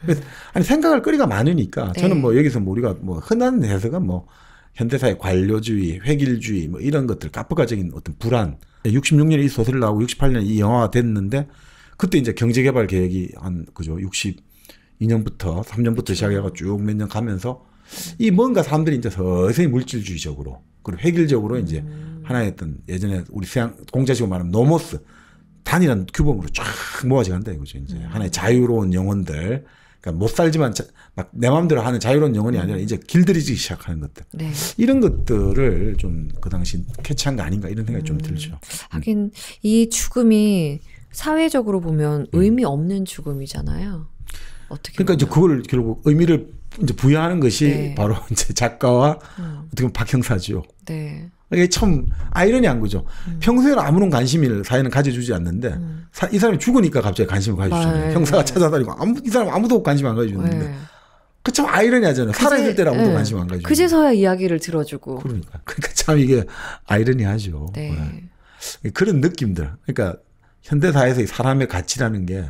그래서 아니 생각할 거리가 많으니까 네. 저는 뭐 여기서 뭐 우리가 뭐 흔한 해석은 뭐 현대사의 관료주의, 획일주의 뭐 이런 것들 까프가적인 어떤 불안. 66년에 이 소설이 나오고 68년에 이 영화가 됐는데 그때 이제 경제개발 계획이 한 그죠 62년부터 3년부터 시작해가 쭉 몇 년 가면서 이 뭔가 사람들이 이제 서서히 물질주의적으로 그리고 획일적으로 이제 하나의 어떤 예전에 우리 서양 공자식으로 말하면 노모스 단일한 규범으로 쫙 모아져 간다 이거죠. 이제 하나의 자유로운 영혼들. 그러니까 못 살지만 막 내 마음대로 하는 자유로운 영혼이 아니라 이제 길들이기 시작하는 것들. 네. 이런 것들을 좀 그 당시 캐치한 거 아닌가 이런 생각이 좀 들죠. 하긴 이 죽음이 사회적으로 보면 의미 없는 죽음이잖아요. 어떻게 그러니까 이제 그걸 결국 의미를 이제 부여하는 것이 네. 바로 이제 작가와 어떻게 보면 박 형사죠. 네. 이게 참 아이러니한 거죠. 평소에는 아무런 관심을 사회는 가져주지 않는데 이 사람이 죽으니까 갑자기 관심을 가져주잖아요. 네. 형사가 찾아다니고 이 사람 아무도 관심 안 가져주는데 네. 그 참 아이러니하잖아요. 살아있을 때는 아무도 관심 안 가져주고. 그제서야 이야기를 들어주고. 그러니까 참 이게 아이러니하죠. 네. 네. 그런 느낌들. 그러니까 현대사회에서 이 사람의 가치라는 게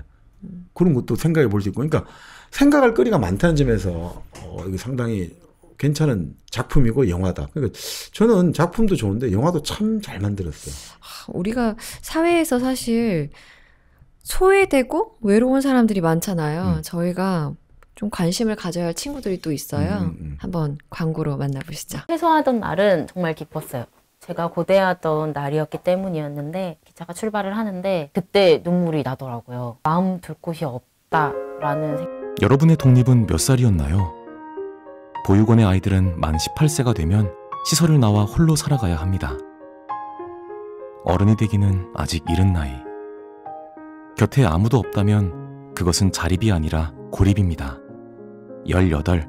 그런 것도 생각해 볼 수 있고. 그러니까 생각할 거리가 많다는 점에서 이게 상당히 괜찮은 작품이고 영화다. 그러니까 저는 작품도 좋은데 영화도 참 잘 만들었어요. 우리가 사회에서 사실 소외되고 외로운 사람들이 많잖아요. 저희가 좀 관심을 가져야 할 친구들이 또 있어요. 한번 광고로 만나보시죠. 퇴소하던 날은 정말 기뻤어요. 제가 고대하던 날이었기 때문이었는데 기차가 출발을 하는데 그때 눈물이 나더라고요. 마음 둘 곳이 없다라는 생각. 여러분의 독립은 몇 살이었나요? 보육원의 아이들은 만 18세가 되면 시설을 나와 홀로 살아가야 합니다. 어른이 되기는 아직 이른 나이. 곁에 아무도 없다면 그것은 자립이 아니라 고립입니다. 18.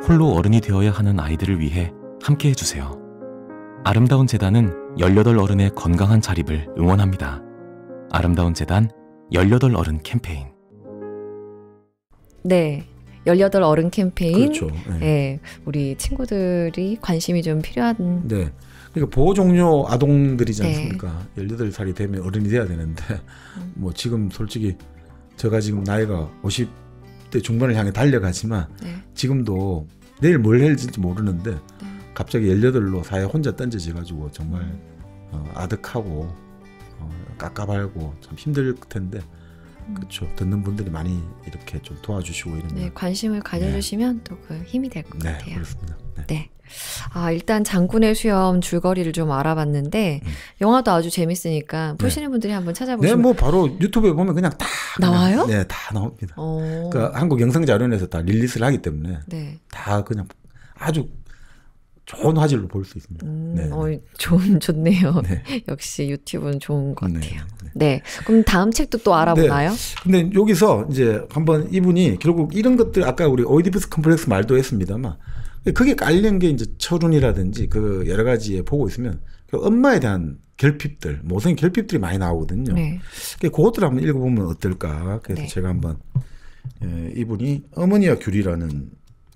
홀로 어른이 되어야 하는 아이들을 위해 함께 해주세요. 아름다운 재단은 18 어른의 건강한 자립을 응원합니다. 아름다운 재단 18 어른 캠페인. 네. 18 어른 캠페인. 그렇죠. 네. 네. 우리 친구들이 관심이 좀 필요한. 네. 그러니까 보호 종료 아동들이지 네. 않습니까? 18살이 되면 어른이 돼야 되는데 뭐 지금 솔직히 제가 지금 나이가 60대 중반을 향해 달려가지만 네. 지금도 내일 뭘 할지 모르는데 갑자기 18로 사회에 혼자 던져져가지고 정말 아득하고 깝깝하고 참 힘들 텐데 그렇죠. 듣는 분들이 많이 이렇게 좀 도와주시고 이러면 네, 관심을 가져주시면 또 그 힘이 될 것 네, 같아요. 그렇습니다. 네. 네. 일단 장군의 수염 줄거리를 좀 알아봤는데 영화도 아주 재밌으니까 보시는 분들이 한번 찾아보시면 네, 뭐 바로 유튜브에 보면 그냥 다 나와요? 네, 다 나옵니다. 그러니까 한국 영상자료원에서 다 릴리스를 하기 때문에 네. 다 그냥 아주 좋은 화질로 볼 수 있습니다. 좋네요. 네. 역시 유튜브는 좋은 것 같아요. 네. 네. 그럼 다음 책도 또 알아보나요? 근데 여기서 이제 한번 이분이 결국 이런 것들 아까 우리 오이디푸스 컴플렉스 말도 했습니다만 그게 깔린 게 이제 철운이라든지 그 여러 가지에 보고 있으면 엄마에 대한 결핍들, 모성 결핍들이 많이 나오거든요. 네. 그것들을 한번 읽어보면 어떨까. 그래서 네. 제가 한번 이분이 어머니와 귤이라는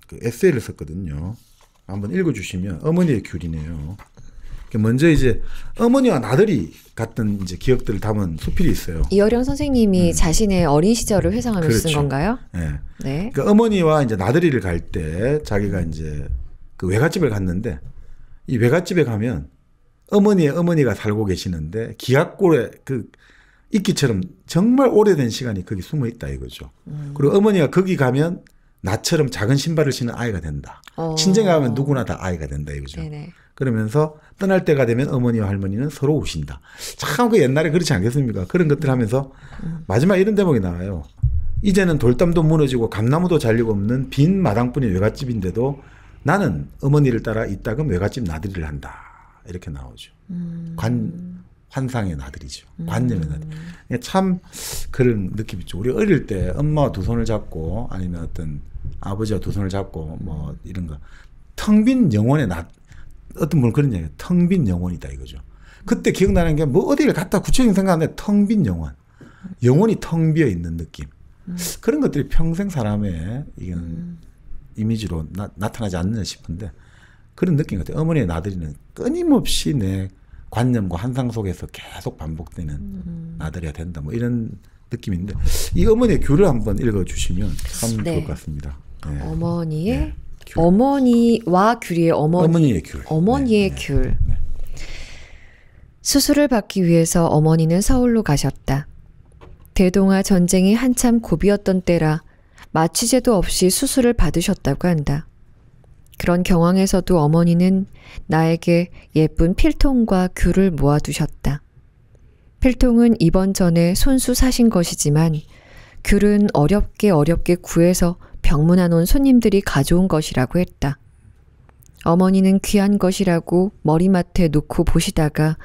그 에세이를 썼거든요. 한번 읽어주시면 어머니의 귤이네요. 먼저 이제 어머니와 나들이 같은 이제 기억들을 담은 수필이 있어요. 이어령 선생님이 자신의 어린 시절을 회상하면서 쓴 건가요? 네. 네. 그러니까 어머니와 이제 나들이를 갈 때 자기가 이제 그 외갓집을 갔는데 이 외갓집에 가면 어머니가 살고 계시는데 기악골에 그 이끼처럼 정말 오래된 시간이 거기 숨어 있다 이거죠. 그리고 어머니가 거기 가면 나처럼 작은 신발을 신는 아이가 된다. 친정에 가면 누구나 다 아이가 된다 이거죠. 네네. 그러면서 떠날 때가 되면 어머니와 할머니는 서로 우신다. 참 그 옛날에 그렇지 않겠습니까? 그런 것들 하면서 마지막 이런 대목이 나와요. 이제는 돌담도 무너지고 감나무도 잘리고 없는 빈 마당뿐인 외갓집인데도 나는 어머니를 따라 이따금 외갓집 나들이를 한다. 이렇게 나오죠. 환상의 나들이죠. 관념의 나들이. 참 그런 느낌이 있죠. 우리 어릴 때 엄마와 두 손을 잡고 아니면 어떤 아버지와 두 손을 잡고 뭐 이런 거 텅 빈 영혼의 어떤 분은 그런 얘기예요. 텅 빈 영혼이다 이거죠. 그때 기억나는 게 뭐 어디를 갔다 구체적인 생각하는데 텅 빈 영혼이 텅 비어 있는 느낌. 그런 것들이 평생 사람의 이건 이미지로 나타나지 않나 싶은데 그런 느낌 같아요. 어머니의 나들이는 끊임없이 내 관념과 환상 속에서 계속 반복되는 나들이가 된다. 뭐 이런 느낌인데 이 어머니의 귤을 한번 읽어주시면 참 좋을 것 같습니다. 네. 어머니의 귤. 어머니와 귤이의 어머니의 귤. 어머니의 네. 귤. 네. 수술을 받기 위해서 어머니는 서울로 가셨다. 대동아 전쟁이 한참 고비였던 때라 마취제도 없이 수술을 받으셨다고 한다. 그런 경황에서도 어머니는 나에게 예쁜 필통과 귤을 모아두셨다. 필통은 입원 전에 손수 사신 것이지만 귤은 어렵게 구해서 병문안 온 손님들이 가져온 것이라고 했다. 어머니는 귀한 것이라고 머리맡에 놓고 보시다가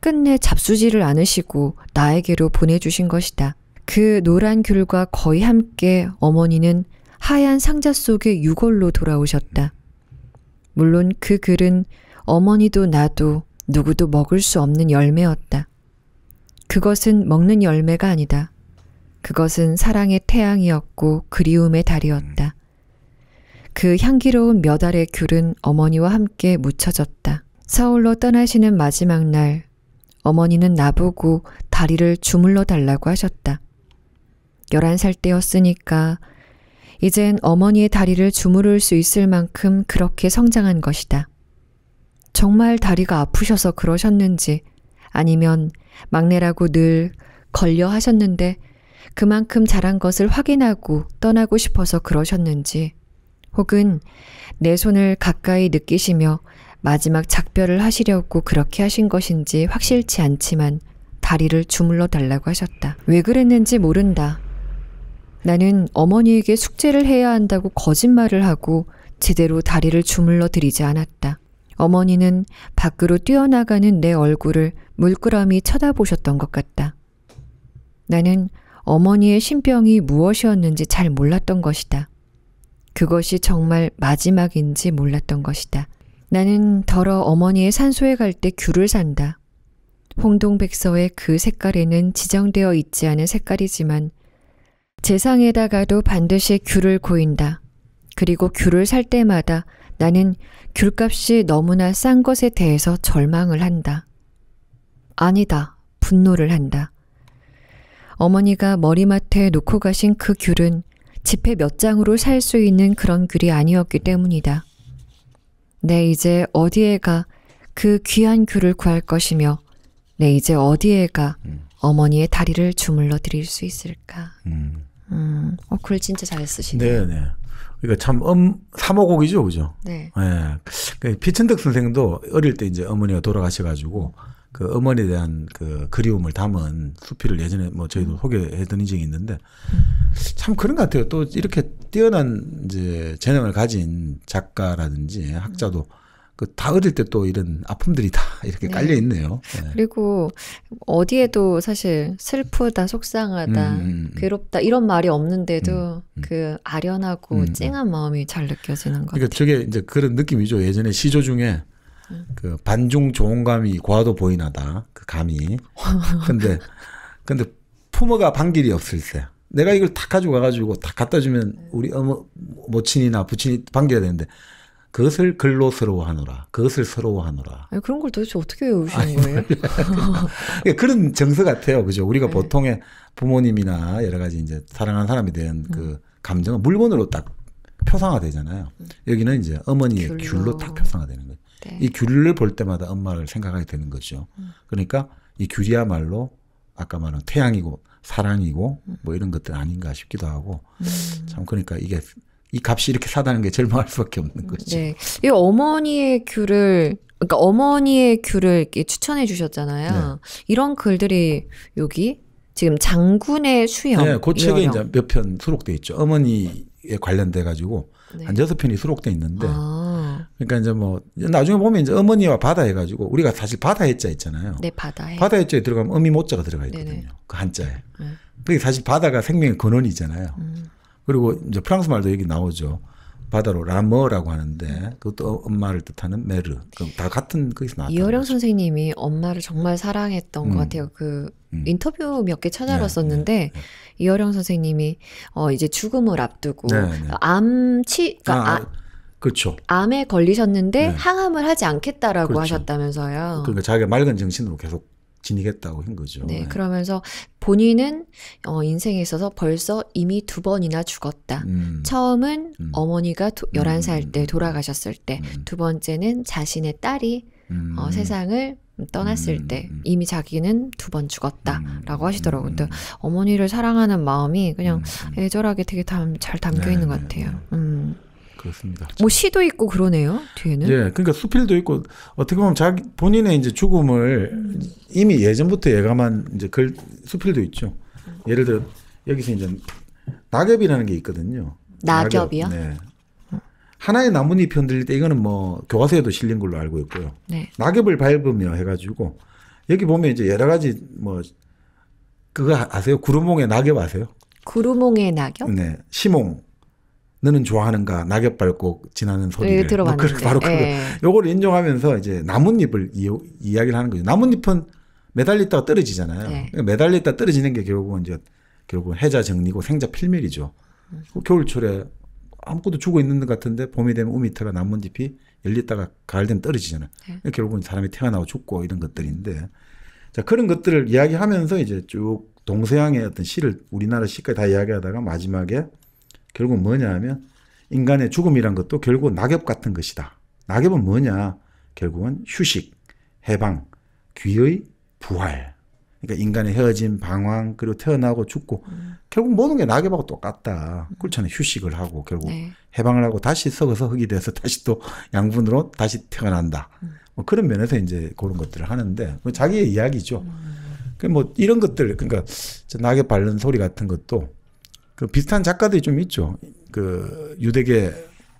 끝내 잡수지를 않으시고 나에게로 보내주신 것이다. 그 노란 귤과 거의 함께 어머니는 하얀 상자 속의 유골로 돌아오셨다. 물론 그 귤은 어머니도 나도 누구도 먹을 수 없는 열매였다. 그것은 먹는 열매가 아니다. 그것은 사랑의 태양이었고 그리움의 달이었다. 그 향기로운 몇 알의 귤은 어머니와 함께 묻혀졌다. 서울로 떠나시는 마지막 날 어머니는 나보고 다리를 주물러 달라고 하셨다. 11살 때였으니까 이젠 어머니의 다리를 주무를 수 있을 만큼 그렇게 성장한 것이다. 정말 다리가 아프셔서 그러셨는지 아니면 막내라고 늘 걸려 하셨는데 그만큼 자란 것을 확인하고 떠나고 싶어서 그러셨는지 혹은 내 손을 가까이 느끼시며 마지막 작별을 하시려고 그렇게 하신 것인지 확실치 않지만 다리를 주물러 달라고 하셨다. 왜 그랬는지 모른다. 나는 어머니에게 숙제를 해야 한다고 거짓말을 하고 제대로 다리를 주물러 드리지 않았다. 어머니는 밖으로 뛰어나가는 내 얼굴을 물끄러미 쳐다보셨던 것 같다. 나는 어머니의 신병이 무엇이었는지 잘 몰랐던 것이다. 그것이 정말 마지막인지 몰랐던 것이다. 나는 더러 어머니의 산소에 갈 때 귤을 산다. 홍동백서의 그 색깔에는 지정되어 있지 않은 색깔이지만 재상에다가도 반드시 귤을 고인다. 그리고 귤을 살 때마다 나는 귤값이 너무나 싼 것에 대해서 절망을 한다. 아니다. 분노를 한다. 어머니가 머리맡에 놓고 가신 그 귤은 지폐 몇 장으로 살 수 있는 그런 귤이 아니었기 때문이다. 내 이제 어디에 가 그 귀한 귤을 구할 것이며 내 이제 어디에 가 어머니의 다리를 주물러 드릴 수 있을까. 글 진짜 잘 쓰시네요. 네네. 그러니까 참 사모곡이죠, 그죠? 네. 네. 피천득 선생도 어릴 때 이제 어머니가 돌아가셔가지고 그 어머니에 대한 그 그리움을 담은 수필을 예전에 뭐 저희도 소개해드린 적이 있는데 참 그런 것 같아요. 또 이렇게 뛰어난 이제 재능을 가진 작가라든지 학자도 그 다 어릴 때 또 이런 아픔들이 다 이렇게 깔려 있네요. 네. 그리고 어디에도 사실 슬프다, 속상하다, 괴롭다 이런 말이 없는데도 그 아련하고 찡한 마음이 잘 느껴지는 것 같아요. 그러니까 저게 이제 그런 느낌이죠. 예전에 시조 중에 그 반중 좋은감이 고와도 보이나다 그 감이. 근데 부모가 반길이 없을 때 내가 이걸 다 가지고 다 갖다 주면 우리 모친이나 부친이 반겨야 되는데. 그것을 근로스러워하노라. 그것을 서러워하노라. 아니, 그런 걸 도대체 어떻게 외우시는 거예요? 그런 정서 같아요. 그죠? 우리가 보통의 부모님이나 여러 가지 이제 사랑하는 사람에 대한 그 감정은 물건으로 딱 표상화되잖아요. 여기는 이제 어머니의 귤로 딱 표상화되는 거예요. 네. 이 귤을 볼 때마다 엄마를 생각하게 되는 거죠. 그러니까 이 귤이야말로 아까 말한 태양이고 사랑이고 뭐 이런 것들 아닌가 싶기도 하고 참 그러니까 이게 이 값이 이렇게 사다는 게 절망할 수밖에 없는 거죠. 네. 이 어머니의 귤을, 그러니까 어머니의 귤을 이렇게 추천해 주셨잖아요. 네. 이런 글들이 여기 지금 장군의 수염. 네, 그 책에 이제 몇 편 수록돼 있죠. 어머니에 관련돼 가지고 네. 한 6편이 수록돼 있는데. 그러니까 이제 뭐 나중에 보면 이제 어머니와 바다 해가지고 우리가 사실 바다 해자 있잖아요. 네, 바다에. 바다 해자에 들어가면 어미 모자가 들어가 있거든요. 네네. 그 한자에. 그게 사실 바다가 생명의 근원이잖아요. 그리고 이제 프랑스 말도 여기 나오죠. 바다로 라머라고 하는데 그것도 엄마를 뜻하는 메르. 그럼 다 같은 거기서 나왔다. 이어령 선생님이 엄마를 정말 사랑했던 것 같아요. 그 인터뷰 몇 개 찾아봤었는데 이어령 선생님이 이제 죽음을 앞두고 그러니까 그렇죠. 암에 걸리셨는데 항암을 하지 않겠다라고 그렇죠. 하셨다면서요. 그러니까 자기가 맑은 정신으로 계속 지니겠다고 한 거죠. 네, 그러면서 본인은 인생에 있어서 벌써 이미 2번이나 죽었다. 처음은 어머니가 11살 때 돌아가셨을 때, 두 번째는 자신의 딸이 세상을 떠났을 때 이미 자기는 2번 죽었다라고 하시더라고요. 근데 어머니를 사랑하는 마음이 그냥 애절하게 되게 잘 담겨 있는 것 같아요. 그렇습니다. 뭐 시도 있고 그러네요. 뒤에는. 예, 그러니까 수필도 있고 어떻게 보면 자기 본인의 이제 죽음을 이미 예전부터 예감한 이제 수필도 있죠. 예를 들어 여기서 이제 낙엽이라는 게 있거든요. 낙엽이요? 네. 하나의 나뭇잎이 흔들릴 때 이거는 뭐 교과서에도 실린 걸로 알고 있고요. 네. 낙엽을 밟으며 해가지고 여기 보면 이제 여러 가지 뭐 그거 아세요? 구루몽의 낙엽 아세요? 구루몽의 낙엽? 네, 시몽. 너는 좋아하는가? 낙엽 밟고 지나는 소리를. 네, 들어봤는데. 바로 그거. 요거를 인정하면서 이제 나뭇잎을 이야기를 하는 거죠. 나뭇잎은 매달렸다가 떨어지잖아요. 네. 그러니까 매달렸다 떨어지는 게 결국은 해자 정리고 생자 필멸이죠. 겨울철에 아무것도 죽어 있는 것 같은데 봄이 되면 우미태가 나뭇잎이 열렸다가 가을 되면 떨어지잖아요. 네. 결국은 사람이 태어나고 죽고 이런 것들인데 자, 그런 것들을 이야기하면서 이제 쭉 동서양의 어떤 시를 우리나라 시까지 다 이야기하다가 마지막에 결국 뭐냐 하면 인간의 죽음이란 것도 결국 낙엽 같은 것이다. 낙엽은 뭐냐? 결국은 휴식, 해방, 귀의 부활. 그러니까 인간의 헤어짐, 방황, 그리고 태어나고 죽고 결국 모든 게 낙엽하고 똑같다. 그렇잖아요. 휴식을 하고 결국 해방을 하고 다시 썩어서 흙이 돼서 다시 또 양분으로 다시 태어난다. 뭐 그런 면에서 이제 그런 것들을 하는데 자기의 이야기죠. 뭐 이런 것들 그러니까 낙엽 밟는 소리 같은 것도 그 비슷한 작가들이 좀 있죠. 그 유대계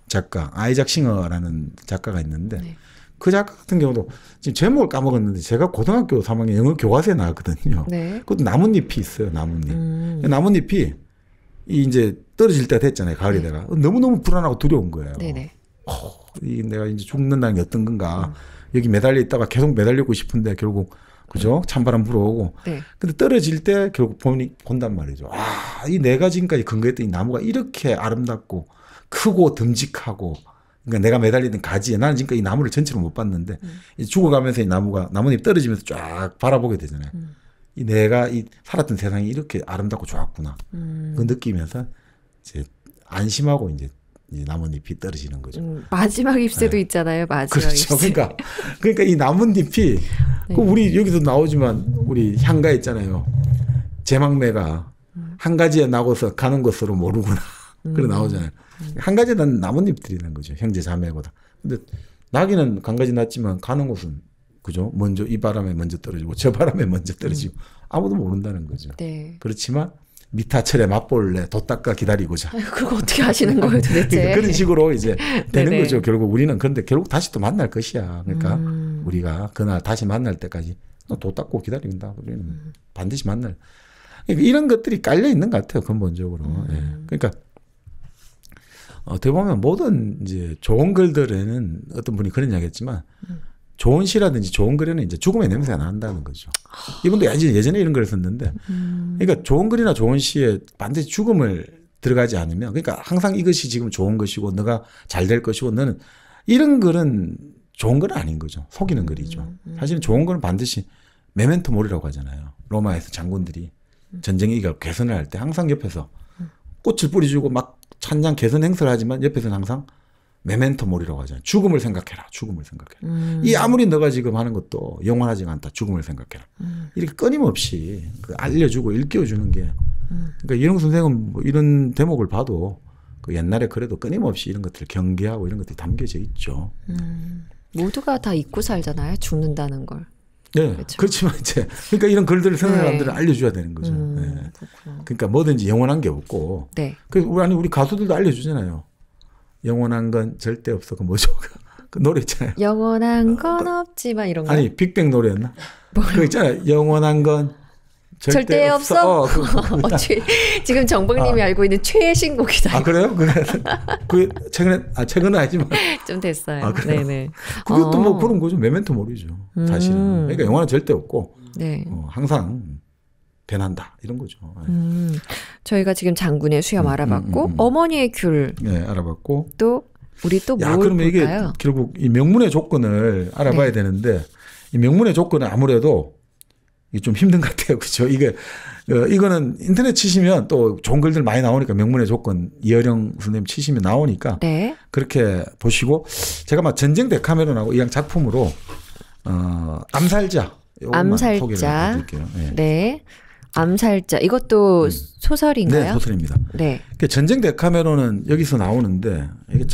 작가 아이작 싱어라는 작가가 있는데 네. 그 작가 같은 경우도 지금 제목을 까먹었는데 제가 고등학교 3학년 영어 교과서에 나왔거든요. 네. 그것도 나뭇잎이 있어요. 나뭇잎. 나뭇잎이 이제 떨어질 때가 됐잖아요. 가을이 돼가 너무너무 불안하고 두려운 거예요. 네네. 내가 이제 죽는다는 게 어떤 건가. 여기 매달려 있다가 계속 매달리고 싶은데 결국 그죠? 찬바람 불어오고. 네. 근데 떨어질 때 결국 본단 말이죠. 이 내가 지금까지 근거했던 이 나무가 이렇게 아름답고 크고 듬직하고 그러니까 내가 매달리던 가지에 나는 지금까지 이 나무를 전체로 못 봤는데 죽어가면서 이 나뭇잎 떨어지면서 쫙 바라보게 되잖아요. 이 내가 살았던 세상이 이렇게 아름답고 좋았구나. 그 느끼면서 이제 안심하고 이제 나뭇잎이 떨어지는 거죠. 마지막 잎새도 네. 있잖아요. 마지막 그렇죠. 잎새. 그러니까 이 나뭇잎이 네. 그 우리 여기도 나오지만 우리 향가 있잖아요. 제막매가 한 가지에 나고서 가는 것으로 모르구나. 그래 나오잖아요. 한 가지에 난 나뭇잎들이라는 거죠. 형제 자매보다. 근데 나기는 한 가지 났지만 가는 곳은 그죠. 먼저 이 바람에 먼저 떨어지고 저 바람에 먼저 떨어지고 아무도 모른다는 거죠. 네. 그렇지만 미타철에 맛볼래 돛 닦아 기다리고자. 그거 어떻게 하시는 거예요, 도대체? 그러니까 그런 식으로 이제 되는 네네. 거죠. 결국 우리는 그런데 결국 다시 또 만날 것이야. 그러니까 우리가 그날 다시 만날 때까지 돛 닦고 기다린다. 우리는 반드시 만날. 그러니까 이런 것들이 깔려 있는 것 같아요. 근본적으로. 예. 그러니까 어떻게 보면 모든 이제 좋은 글들에는 어떤 분이 그런 이야기했지만 좋은 시라든지 좋은 글에는 이제 죽음의 냄새가 난다는 거죠. 이분도 예전에 이런 글을 썼는데, 그러니까 좋은 글이나 좋은 시에 반드시 죽음을 들어가지 않으면, 그러니까 항상 이것이 지금 좋은 것이고, 너가 잘 될 것이고, 너는 이런 글은 좋은 건 아닌 거죠. 속이는 글이죠. 사실은 좋은 글은 반드시 메멘토 모리라고 하잖아요. 로마에서 장군들이 전쟁에 이겨 개선을 할 때 항상 옆에서 꽃을 뿌려주고 막 찬양 개선 행사를 하지만 옆에서는 항상 메멘토 모리라고 하잖아요. 죽음을 생각해라. 죽음을 생각해라. 이 아무리 너가 지금 하는 것도 영원하지가 않다. 죽음을 생각해라. 이렇게 끊임없이 그 알려주고 일깨워주는 게 그러니까 이영수 선생은 뭐 이런 대목을 봐도 그 옛날에 그래도 끊임없이 이런 것들을 경계하고 이런 것들이 담겨져 있죠. 모두가 다 잊고 살잖아요. 죽는다는 걸. 네. 그렇죠. 그렇지만 이제 그러니까 이런 글들을 쓰는 네. 사람들은 알려줘야 되는 거죠. 네. 그렇구나. 그러니까 뭐든지 영원한 게 없고. 네. 우리 가수들도 알려주잖아요. 영원한 건 절대 없어. 그 뭐죠? 그 노래 있잖아요. 영원한 건 없지만 이런 거. 아니 빅뱅 노래였나? 그거 있잖아요. 영원한 건 절대 없어. 지금 정박님이 알고 있는 최애 신곡이다. 아 그래요? 그 최근은 아니지만 좀 됐어요. 아, 그래요? 네네. 그것도 뭐 그런 거죠. 메멘토 모리죠. 사실은. 그러니까 영원한 절대 없고 네. 항상 변한다 이런 거죠. 저희가 지금 장군의 수염 알아봤고 어머니의 귤. 네, 알아봤고 또 우리 또 뭘 그러면 이게 볼까요? 결국 이 명문의 조건을 알아봐야 네. 되는데 이 명문의 조건은 아무래도 이게 좀 힘든 것 같아요. 그렇죠? 이거는 인터넷 치시면 또 좋은 글들 많이 나오니까 명문의 조건 이어령 선생님 치시면 나오니까 네. 그렇게 보시고 제가 막 전쟁 데카메론하고 이양 작품으로 암살자 암살자. 해드릴게요. 네. 네. 암살자. 이것도 소설인가요? 네, 소설입니다. 네. 전쟁 데카메론은 여기서 나오는데 이게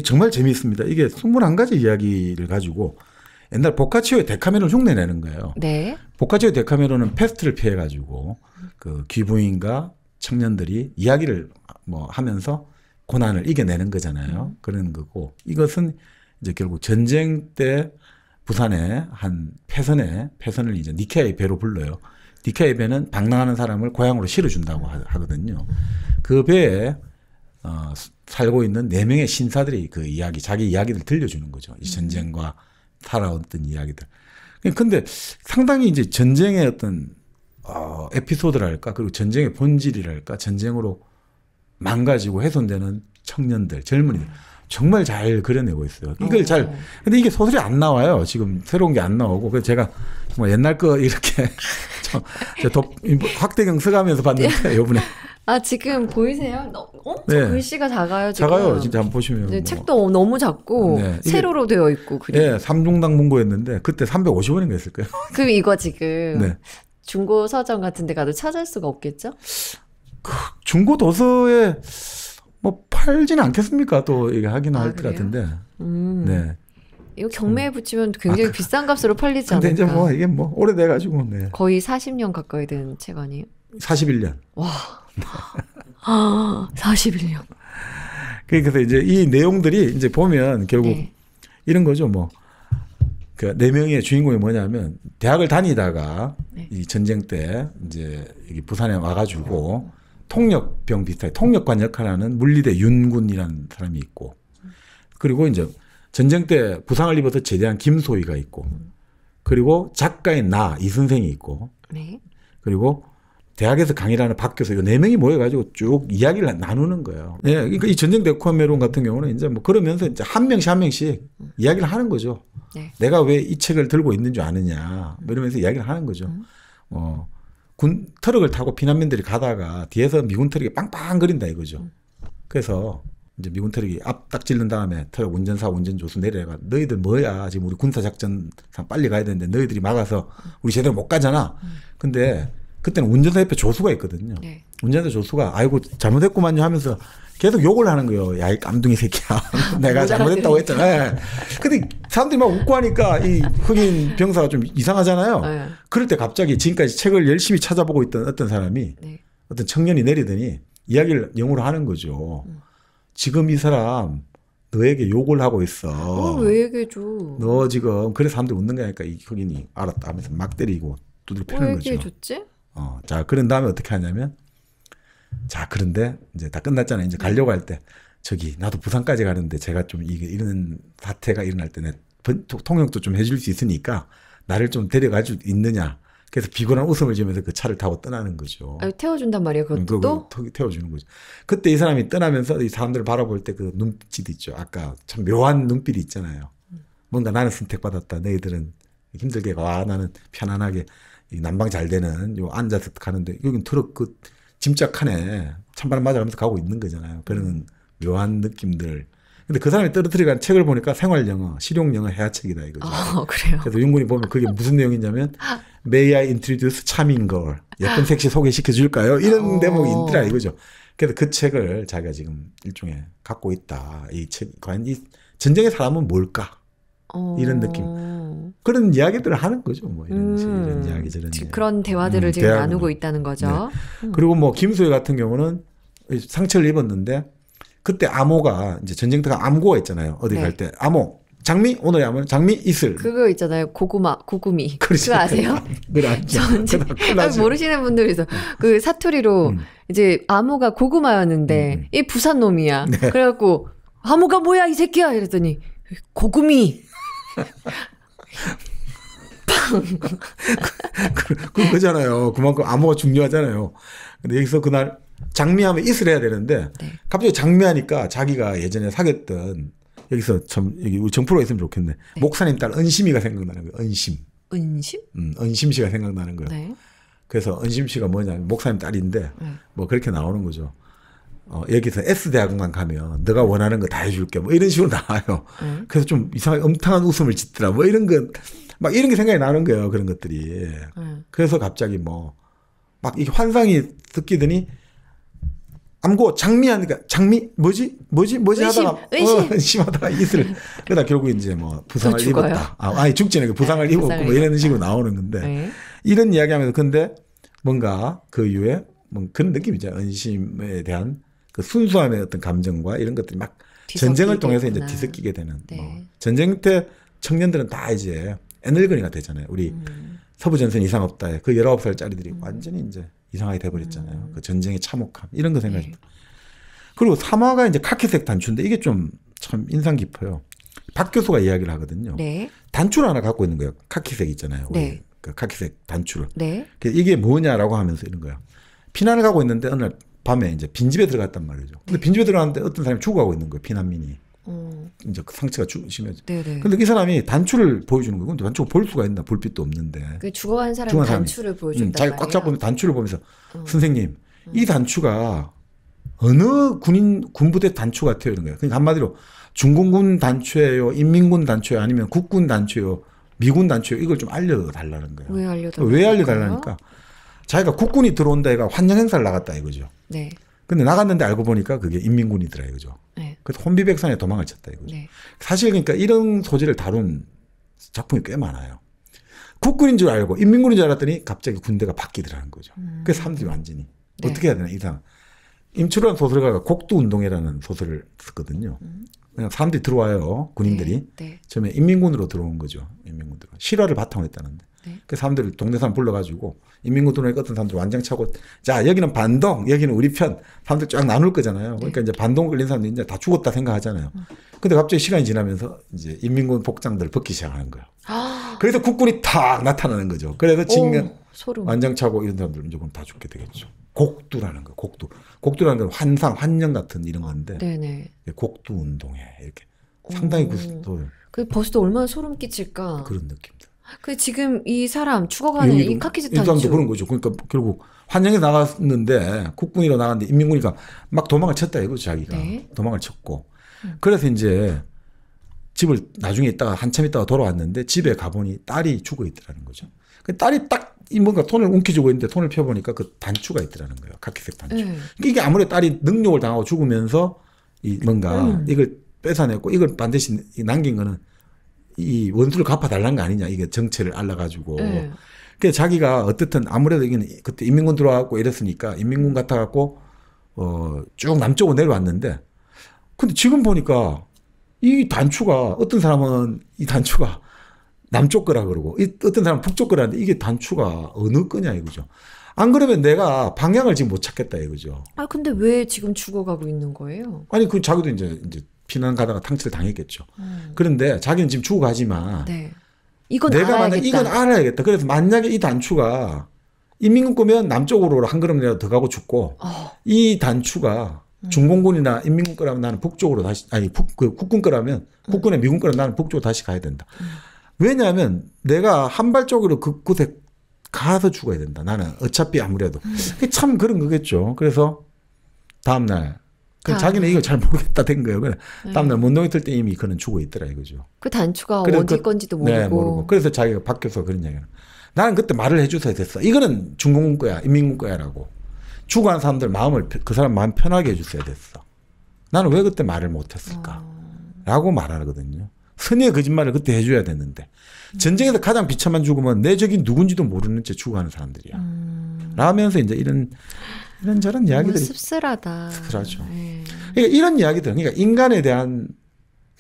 정말 재미있습니다. 이게 21가지 이야기를 가지고 옛날 보카치오의 데카메론 흉내내는 거예요. 네. 보카치오의 데카메론은 패스트를 피해가지고 그 귀부인과 청년들이 이야기를 뭐 하면서 고난을 이겨내는 거잖아요. 그런 거고 이것은 이제 결국 전쟁 때 부산의 한 패선을 이제 니케아의 배로 불러요. 니케아의 배는 방랑하는 사람을 고향으로 실어준다고 하거든요. 그 배에 살고 있는 4명의 신사들이 그 이야기, 자기 이야기를 들려주는 거죠. 이 전쟁과 살아왔던 이야기들. 근데 상당히 이제 전쟁의 어떤 에피소드랄까, 그리고 전쟁의 본질이랄까, 전쟁으로 망가지고 훼손되는 청년들, 젊은이들 정말 잘 그려내고 있어요. 근데 이게 소설이 안 나와요. 지금 새로운 게 안 나오고. 그래서 제가 정말 옛날 거 이렇게 확대경 써가면서 봤는데 요번에. 아, 지금 보이세요? 엄청 네. 글씨가 작아요, 지금. 작아요. 진짜 한번 보시면. 네, 책도 너무 작고 네, 세로로 되어 있고. 네, 삼중당 문고였는데 그때 350원인가 했을 거예요. 그럼 이거 지금 네. 중고 서점 같은 데 가도 찾을 수가 없겠죠? 중고 도서에 뭐 팔지는 않겠습니까? 또 이게 하기는 할 것 그래요? 같은데. 네. 이거 경매에 붙이면 굉장히 비싼 값으로 팔리지 근데 않을까? 이제 뭐 이게 뭐 오래돼가지고 네. 거의 40년 가까이 된 책 아니에요? 41년. 와. 41년. 그래서 이제 이 내용들이 이제 보면 결국 네. 이런 거죠. 뭐 그 4명의 주인공이 뭐냐면 대학을 다니다가 네. 이 전쟁 때 이제 여기 부산에 와가지고 통역병 비슷하게 통역관 역할을 하는 물리대 윤군이라는 사람이 있고 그리고 이제 전쟁 때 부상을 입어서 제대한 김소희가 있고 그리고 작가인 이 선생이 있고 네. 그리고 대학에서 강의를 하는 박 교수, 이 4명이 모여가지고 쭉 이야기를 나누는 거예요. 네, 그러니까 이 전쟁 데카메론 같은 경우는 이제 뭐 그러면서 이제 한 명씩 이야기를 하는 거죠. 네. 내가 왜 이 책을 들고 있는 줄 아느냐, 뭐 이러면서 이야기를 하는 거죠. 트럭을 타고 피난민들이 가다가 뒤에서 미군 트럭이 빵빵거린다 이거죠. 그래서 이제 미군 트럭이 앞 딱 찔른 다음에 트럭 운전사 운전조수 내려가 너희들 뭐야 지금 우리 군사작전상 빨리 가야 되는데 너희들이 막아서 우리 제대로 못 가잖아. 근데 그때는 운전사 옆에 조수가 있거든요. 네. 운전사 조수가 아이고 잘못했구만요 하면서 계속 욕을 하는 거예요. 야, 이 깜둥이 새끼야. 내가 잘못했다고 했잖아. 네. 근데 사람들이 막 웃고 하니까 이 흑인 병사가 좀 이상하잖아요. 네. 그럴 때 갑자기 지금까지 책을 열심히 찾아보고 있던 어떤 사람이 네. 어떤 청년이 내리더니 이야기를 영어로 하는 거죠. 지금 이 사람 너에게 욕을 하고 있어. 왜 얘기해줘. 너 지금 그래서 사람들이 웃는 거니까 이 흑인이 알았다 하면서 막 때리고 두드려 패는 거죠. 왜 얘기해줬지? 자, 그런 다음에 어떻게 하냐면 자, 그런데 이제 다 끝났잖아요. 이제 가려고 할 때 저기 나도 부산까지 가는데 제가 좀 이런 사태가 일어날 때 내 통역도 좀 해줄 수 있으니까 나를 좀 데려갈 수 있느냐. 그래서 비굴한 웃음을 지으면서 그 차를 타고 떠나는 거죠. 태워준단 말이에요. 그것도? 태워주는 거죠. 그때 이 사람이 떠나면서 이 사람들을 바라볼 때 그 눈빛 있죠. 아까 참 묘한 눈빛이 있잖아요. 뭔가 나는 선택받았다. 너희들은 힘들게 와. 나는 편안하게 난방 잘 되는 요 앉아서 가는데 여긴 트럭 그 짐짝하네. 찬바람 맞아가면서 가고 있는 거잖아요. 그런 묘한 느낌들. 근데 그 사람이 떨어뜨려간 책을 보니까 생활영어, 실용영어 해야책이다 이거죠. 그래요? 그래서 윤군이 보면 그게 무슨 내용이냐면 May I introduce charming girl? 예쁜 섹시 소개시켜 줄까요? 이런 대목이 있더라 이거죠. 그래서 그 책을 자기가 지금 일종의 갖고 있다. 이 책, 과연 이 전쟁의 사람은 뭘까? 이런 느낌. 그런 이야기들을 하는 거죠. 뭐 이런 이야기 저런 이야기. 그런 대화들을 지금 나누고 있다는 거죠. 네. 그리고 뭐 김수혜 같은 경우는 상처를 입었는데 그때 암호가 이제 전쟁터가 암고가 있잖아요. 어디 갈 때 암호. 장미 오늘의 암호는 장미 이슬. 그거 있잖아요. 고구미. 그렇죠. 그거 아세요? 그걸 알죠. 모르시는 분들 있어. 그 사투리로 이제 암호가 고구마였는데 이 부산 놈이야. 네. 그래갖고 암호가 뭐야 이 새끼야 이랬더니 고구미. 그거잖아요. 그만큼 암호가 중요하잖아요. 근데 여기서 그날 장미하면 이슬 해야 되는데 갑자기 장미하니까 자기가 예전에 사귀었던 여기서 참 여기 우리 정프로가 있으면 좋겠네. 네. 목사님 딸 은심이가 생각나는 거예요. 은심. 은심 씨가 생각나는 거예요. 네. 그래서 은심 씨가 뭐냐면 목사님 딸인데 뭐 그렇게 나오는 거죠. 여기서 S대학원만 가면 너가 원하는 거 다 해줄게. 뭐 이런 식으로 나와요. 그래서 좀 이상하게 엄탕한 웃음을 짓더라. 뭐 이런 거, 막 이런 게 생각이 나는 거예요. 그런 것들이. 그래서 갑자기 뭐, 막 이게 환상이 섞이더니 암고 장미하니까 장미 뭐지 하다가 의심하다가 이슬 그러다 결국 이제 뭐 부상을 입었다. 아니 죽지는 부상을 입었고 뭐 이런 식으로 나오는 건데 이런 이야기하면서 근데 뭔가 그 이후에 뭐 그런 느낌이죠. 은심에 대한 그 순수함의 어떤 감정과 이런 것들이 막 전쟁을 통해서 이제 뒤섞이게 되는. 네. 뭐 전쟁 때 청년들은 다 이제 애늙은이가 되잖아요. 우리 서부전선 이상 없다에 그 19살짜리들이 완전히 이제 이상하게 돼버렸잖아요. 그 전쟁의 참혹함 이런 거 생각이. 네. 그리고 3화가 이제 카키색 단추인데 이게 좀 참 인상 깊어요. 박 교수가 이야기를 하거든요. 네. 단추를 하나 갖고 있는 거예요. 카키색 있잖아요. 네. 그 카키색 단추를. 네. 이게 뭐냐라고 하면서 이런 거예요. 피난을 가고 있는데 어느 날 밤에 이제 빈집에 들어갔단 말이죠. 근데 빈집에 들어갔는데 어떤 사람이 죽어가고 있는 거예요. 피난민이. 이제 상처가 심해져. 근데 이 사람이 단추를 보여주는 거예요. 근데 단추가 볼 수가 있나? 불빛도 없는데. 그 죽어간 사람이 단추를 보여준단 자기 꽉 잡고 단추를 보면서 선생님, 이 단추가 어느 군부대 단추 같아요? 이런 거예요. 그러니까 한마디로 중공군 단추예요? 인민군 단추예요? 아니면 국군 단추예요? 미군 단추예요? 이걸 좀 알려달라는 거예요. 왜 알려달라니까? 자기가 국군이 들어온다 해가 환영 행사를 나갔다 이거죠. 네. 근데 나갔는데 알고 보니까 그게 인민군이더라 이거죠. 네. 그래서 혼비백산에 도망을 쳤다 이거죠. 네. 사실 그러니까 이런 소재를 다룬 작품이 꽤 많아요. 국군인 줄 알고 인민군인 줄 알았더니 갑자기 군대가 바뀌더라는 거죠. 그래서 사람들이 완전히 네. 어떻게 해야 되나 이상. 임철환 소설가가 곡두운동회라는 소설을 썼거든요. 그냥 사람들이 들어와요. 군인들이. 네. 네. 처음에 인민군으로 들어온 거죠. 인민군으로. 실화를 바탕으로 했다는데. 네. 그 사람들을 동네 사람 불러가지고 인민군 들어오니까 어떤 사람들 완장 차고 자 여기는 반동 여기는 우리 편 사람들 쫙 나눌 거잖아요. 그러니까 네. 이제 반동 걸린 사람들이 이제 다 죽었다 생각하잖아요. 근데 갑자기 시간이 지나면서 이제 인민군 복장들을 벗기 시작하는 거예요. 그래서 국군이 탁 나타나는 거죠. 그래서 진간 완장 차고 이런 사람들 무조건 다 죽게 되겠죠. 곡두라는 거, 곡두라는 건 환상, 환영 같은 이런 건데. 네네. 곡두 운동회 이렇게 상당히 그 벌써 얼마나 소름 끼칠까. 그런 느낌들. 그 지금 이 사람 죽어가는 이 카키즈 단추. 이 사람도 그런 거죠. 그러니까 결국 환영에 나갔는데 국군이로 나갔는데 인민군이니까 막 도망을 쳤다 이거죠. 자기가. 네. 도망을 쳤고. 그래서 이제 집을 나중에 있다가 한참 있다가 돌아왔는데 집에 가보니 딸이 죽어 있더라는 거죠. 그 딸이 딱 뭔가 손을 움켜쥐고 있는데 손을 펴보니까 그 단추가 있더라는 거예요. 카키색 단추. 그러니까 이게 아무래도 딸이 능욕을 당하고 죽으면서 이 뭔가 이걸 뺏어냈고 이걸 반드시 남긴 거는 이 원수를 갚아달라는 거 아니냐. 이게 정체를 알아가지고. 그래서 자기가 어떻든 아무래도 이게 그때 인민군 들어와갖고 이랬으니까 인민군 같아갖고 쭉 남쪽으로 내려왔는데 근데 지금 보니까 이 단추가 어떤 사람은 이 단추가 남쪽 거라 그러고 어떤 사람은 북쪽 거라는데 이게 단추가 어느 거냐 이거죠. 안 그러면 내가 방향을 지금 못 찾겠다 이거죠. 아 근데 왜 지금 죽어가고 있는 거예요? 아니 그 자기도 이제 피난 가다가 탕치를 당했겠죠. 그런데 자기는 지금 죽어가지만 네. 이건 내가 알아야겠다. 만약 이건 알아야겠다. 그래서 만약에 이 단추가 인민군 거면 남쪽으로 한 걸음이라도 더 가고 죽고 이 단추가 중공군이나 인민군 거라면 나는 북쪽으로 다시 국군 거라면 국군의 미군 거라면 나는 북쪽으로 다시 가야 된다. 왜냐하면 내가 한발 쪽으로 그곳에 가서 죽어야 된다. 나는 어차피 아무래도 참 그런 거겠죠. 그래서 다음 날 자기는 이거 잘 모르겠다 된 거예요. 다음날 문동이 틀 때 이미 그는 죽어 있더라 이거죠. 그 단추가 어디 건지도 모르고. 네, 모르고. 그래서 자기가 바뀌어서 그런 얘기를. 나는 그때 말을 해줘야 됐어. 이거는 중공군 거야, 인민군 거야라고. 죽어가는 사람들 마음을 그 사람 마음 편하게 해줬어야 됐어. 나는 왜 그때 말을 못했을까? 라고 말하거든요. 선의의 거짓말을 그때 해줘야 됐는데 전쟁에서 가장 비참한 죽음은 내 적이 누군지도 모르는 채 죽어가는 사람들이야. 라면서 이제 이런저런 이야기들이 씁쓸하다. 씁쓸하죠. 그러니까 이런 이야기들, 그러니까 인간에 대한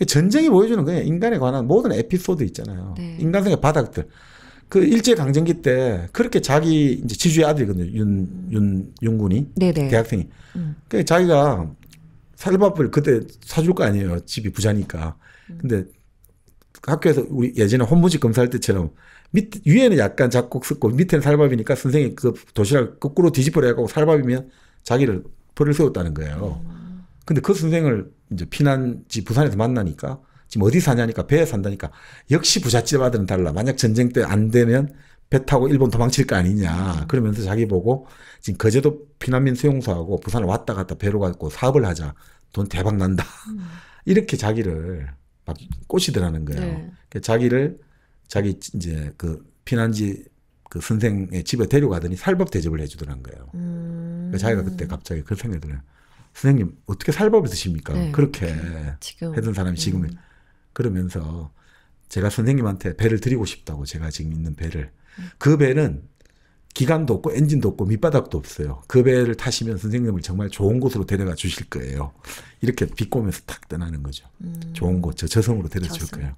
전쟁이 보여주는 그냥 인간에 관한 모든 에피소드 있잖아요. 네. 인간성의 바닥들. 그 일제강점기 때 그렇게 자기 이제 지주의 아들이거든요. 윤군이 네네. 대학생이. 그러니까 자기가 살밥을 그때 사줄 거 아니에요. 집이 부자니까. 근데 학교에서 우리 예전에 혼무집 검사할 때처럼 위에는 약간 잡곡 섞고 밑에는 살밥이니까 선생님이 그 도시락 거꾸로 뒤집어려 갖고 살밥이면 자기를 벌을 세웠다는 거예요. 근데 그 선생을 이제 피난지 부산에서 만나니까 지금 어디 사냐니까 배에 산다니까 역시 부잣집 아들은 달라. 만약 전쟁 때 안 되면 배 타고 일본 도망칠 거 아니냐. 그러면서 자기 보고 지금 거제도 피난민 수용소하고 부산을 왔다 갔다 배로 가고 사업을 하자. 돈 대박 난다. 이렇게 자기를 막 꼬시더라는 거예요. 네. 자기 이제 그 피난지 그 선생의 집에 데려가더니 살밥 대접을 해주더라는 거예요. 자기가 그때 갑자기 그 생각이 들어요. 선생님 어떻게 살밥을 드십니까? 네. 그렇게 지금. 했던 사람이 지금 그러면서 제가 선생님한테 배를 드리고 싶다고 제가 지금 있는 배를 그 배는 기관도 없고 엔진도 없고 밑바닥도 없어요. 그 배를 타시면 선생님을 정말 좋은 곳으로 데려가 주실 거예요. 이렇게 비꼬면서 탁 떠나는 거죠. 좋은 곳, 저성으로 데려다 줄 거예요.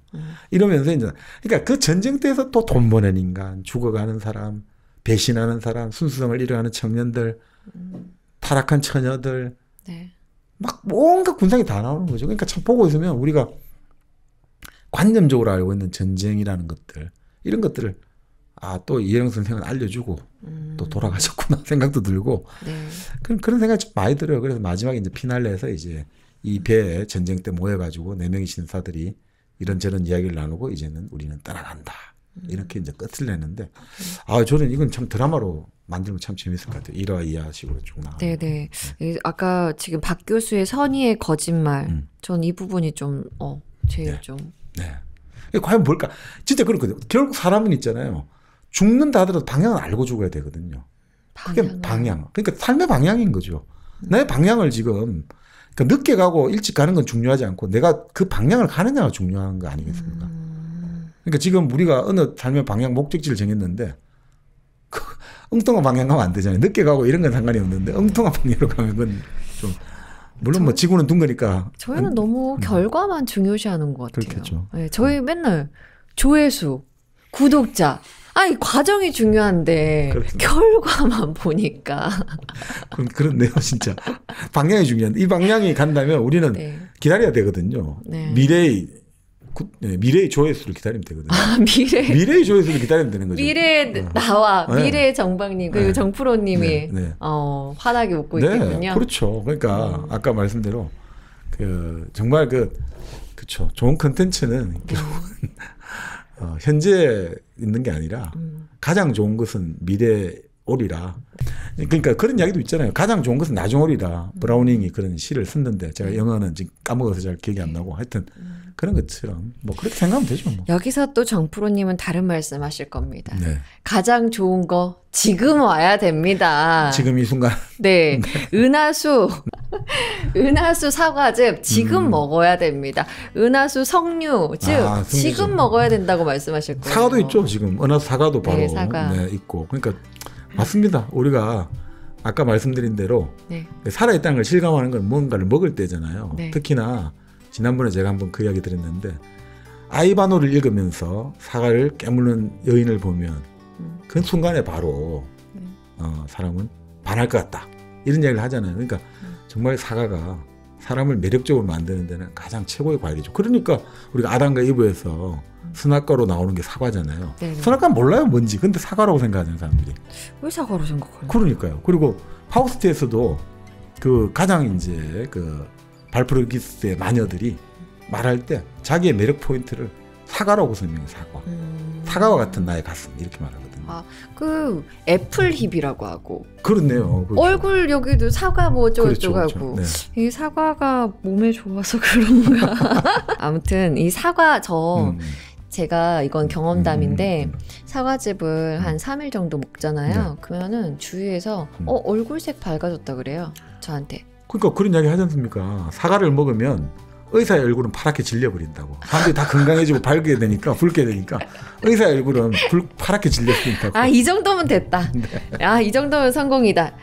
이러면서 이제 그러니까 그 전쟁 때에서 또 돈 버는 인간, 죽어가는 사람, 배신하는 사람, 순수성을 잃어가는 청년들, 타락한 처녀들, 네. 막 뭔가 군상이 다 나오는 거죠. 그러니까 참 보고 있으면 우리가 관념적으로 알고 있는 전쟁이라는 것들, 이런 것들을 또 이혜영 선생은 알려주고 또 돌아가셨구나 생각도 들고 네. 그런 생각이 좀 많이 들어요. 그래서 마지막에 이제 피날레에서 이제 이 배에 전쟁 때 모여가지고 4명의 신사들이 이런저런 이야기를 나누고 이제는 우리는 떠나간다. 이렇게 이제 끝을 내는데 저는 이건 참 드라마로 만들면 참 재밌을 것 같아요. 1화, 2화 식으로 쭉 나가는. 네네. 아까 지금 박 교수의 선의의 거짓말 전 이 부분이 좀 제일 네. 좀 네. 과연 뭘까? 진짜 그렇거든요. 결국 사람은 있잖아요. 죽는다 하더라도 방향을 알고 죽어야 되거든요. 그게 방향. 그러니까 삶의 방향인 거죠. 내 방향을 지금 그러니까 늦게 가고 일찍 가는 건 중요하지 않고 내가 그 방향을 가느냐가 중요한 거 아니겠습니까? 그러니까 지금 우리가 어느 삶의 방향 목적지를 정했는데 엉뚱한 방향 가면 안 되잖아요. 늦게 가고 이런 건 상관이 없는데 엉뚱한 방향으로 가면 그건 좀 물론 뭐 지구는 둔 거니까. 저희는 너무 결과만 중요시하는 것 같아요. 그렇겠죠. 네, 저희 맨날 조회수, 구독자, 이 과정이 중요한데 그렇습니다. 결과만 보니까. 그렇네요, 진짜. 방향이 중요한데 이 방향이 간다면 우리는 네. 기다려야 되거든요. 네. 미래의 조회수를 기다리면 되거든요. 미래의 조회수를 기다리면 되는 거죠. 나와 미래의 정박님 그리고 정프로님이 환하게 웃고 있겠군요. 그렇죠. 그러니까 아까 말씀대로 정말 그렇죠. 좋은 컨텐츠는 결국은 현재 있는 게 아니라 가장 좋은 것은 미래 오리라. 그러니까 그런 이야기도 있잖아요. 가장 좋은 것은 나중 오리라. 브라우닝이 그런 시를 썼는데 제가 영어는 지금 까먹어서 잘 기억이 안 나고 하여튼 그런 것처럼 뭐 그렇게 생각하면 되죠. 뭐. 여기서 또 정프로님은 다른 말씀하실 겁니다. 네. 가장 좋은 거 지금 와야 됩니다. 지금 이 순간. 네, 은하수 사과즙 지금 먹어야 됩니다. 은하수 석류 즉 지금 먹어야 된다고 말씀하실 거예요. 사과도 있죠 지금. 은하수 사과도 바로 네, 사과. 네, 있고. 그러니까 맞습니다. 우리가 아까 말씀드린 대로 네. 살아있다는 걸 실감하는 건 뭔가를 먹을 때잖아요. 네. 특히나 지난번에 제가 한번 그 이야기 드렸는데 아이바노를 읽으면서 사과를 깨무는 여인을 보면 그 순간에 바로 사람은 반할 것 같다. 이런 이야기를 하잖아요. 그러니까 정말 사과가 사람을 매력적으로 만드는 데는 가장 최고의 과일이죠. 그러니까 우리가 아담과 이브에서 선악과로 나오는 게 사과잖아요. 네네. 선악과는 몰라요 뭔지. 근데 사과라고 생각하는 사람들이. 왜 사과로 생각해요? 그러니까요. 그리고 파우스트에서도 그 가장 이제 그 발프르기스의 마녀들이 말할 때 자기의 매력 포인트를 사과라고 설명해. 사과. 사과와 같은 나의 가슴 이렇게 말하거든요. 아, 그 애플힙이라고 하고. 그렇네요. 그렇죠. 얼굴 여기도 사과 뭐 어쩌고저쩌고 그렇죠, 하고. 그렇죠. 네. 이 사과가 몸에 좋아서 그런가. 아무튼 이 사과 제가 이건 경험담인데 사과즙을 한 3일 정도 먹잖아요. 네. 그러면은 주위에서 얼굴색 밝아졌다 그래요. 저한테. 그러니까 그런 이야기 하지 않습니까? 사과를 먹으면 의사의 얼굴은 파랗게 질려버린다고. 사람들이 다 건강해지고 밝게 되니까 붉게 되니까 의사의 얼굴은 파랗게 질렸으니까. 아, 이 정도면 됐다. 네. 아, 이 정도면 성공이다.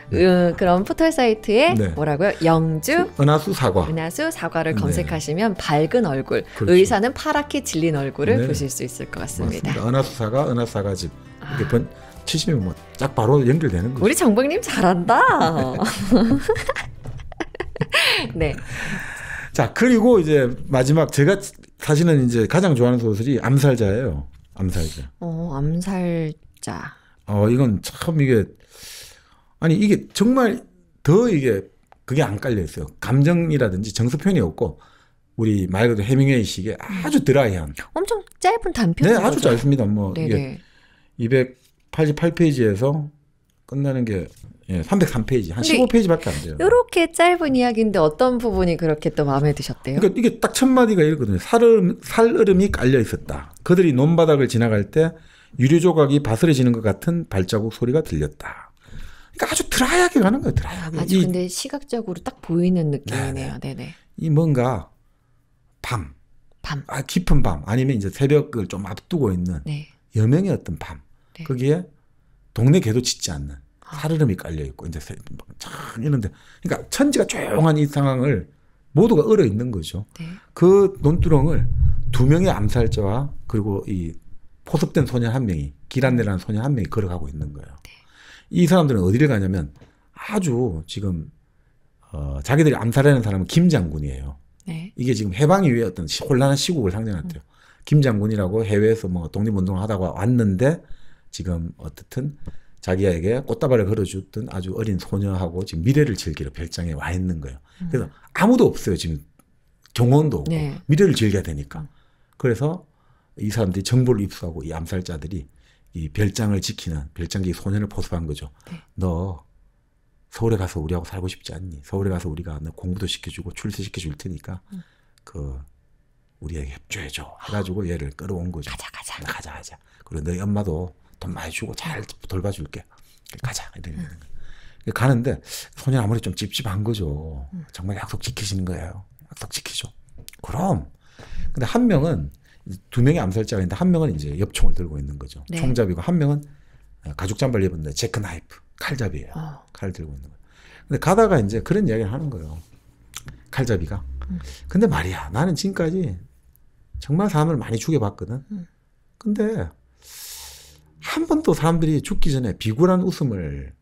그럼 포털 사이트에 네. 뭐라고요? 영주 은하수 사과. 은하수 사과를 네. 검색하시면 밝은 얼굴, 그렇죠. 의사는 파랗게 질린 얼굴을 네. 보실 수 있을 것 같습니다. 맞습니다. 은하수 사과, 은하수 사과즙. 이렇게 치시면 뭐 딱 바로 연결되는 거죠. 우리 정박님 잘한다. 네. 자, 그리고 이제 마지막 제가 사실은 이제 가장 좋아하는 소설이 암살자예요. 암살자. 암살자. 이건 참 이게 아니 이게 정말 더 이게 그게 안 깔려 있어요. 감정이라든지 정서 표현이 없고 우리 말 그대로 해밍웨이식의 아주 드라이한. 엄청 짧은 단편인 네, 아주 거죠? 짧습니다. 뭐 네네. 이게 288페이지에서 끝나는 게 303페이지, 한 15페이지밖에 안 돼요. 이렇게 짧은 이야기인데 어떤 부분이 그렇게 또 마음에 드셨대요? 그러니까 이게 딱 첫 마디가 이렇거든요. 살얼음이 깔려 있었다. 그들이 논바닥을 지나갈 때 유리 조각이 바스러지는 것 같은 발자국 소리가 들렸다. 그러니까 아주 드라이하게 가는 거예요. 드라이하게. 아주 근데 시각적으로 딱 보이는 느낌이네요. 네네. 이 뭔가 밤. 깊은 밤 아니면 이제 새벽을 좀 앞두고 있는 네. 여명의 어떤 밤. 네. 거기에 동네 개도 짖지 않는 살얼음이 깔려 있고 이제 참 이런데 그러니까 천지가 조용한 이 상황을 모두가 얼어 있는 거죠. 네. 그 논두렁을 두 명의 암살자와 그리고 이 포섭된 소년 한 명이 기란내라는 소년 한 명이 걸어가고 있는 거예요. 네. 이 사람들은 어디를 가냐면 아주 지금 자기들이 암살하는 사람은 김 장군이에요. 네. 이게 지금 해방 이후에 어떤 혼란한 시국을 상징한대요. 김 장군이라고 해외에서 뭐 독립운동을 하다가 왔는데 지금 어떻든 자기에게 꽃다발을 걸어줬던 아주 어린 소녀하고 지금 미래를 즐기러 별장에 와 있는 거예요. 그래서 아무도 없어요. 지금 경호원도 없고 네. 미래를 즐겨야 되니까. 그래서 이 사람들이 정보를 입수하고 이 암살자들이 이 별장을 지키는 별장기 소년을 포섭한 거죠. 네. 너 서울에 가서 우리하고 살고 싶지 않니? 서울에 가서 우리가 너 공부도 시켜주고 출세시켜줄 테니까 그 우리에게 협조해줘. 해가지고 얘를 끌어온 거죠. 가자. 그리고 너희 엄마도 돈 많이 주고 잘 돌봐줄게. 가자. 이러는 거예요. 가는데 소년 아무리 좀 찝찝한 거죠. 정말 약속 지키시는 거예요. 약속 지키죠. 그럼. 근데 한 명은 두 명의 암살자가 있는데 한 명은 이제 엽총을 들고 있는 거죠. 네. 총잡이고 한 명은 가죽 잠바를 입었는데 제크 나이프 칼잡이에요. 칼을 들고 있는 거예요. 근데 가다가 이제 그런 이야기를 하는 거예요. 칼잡이가. 근데 말이야 나는 지금까지 정말 사람을 많이 죽여봤거든. 근데 한 번도 사람들이 죽기 전에 비굴한 웃음을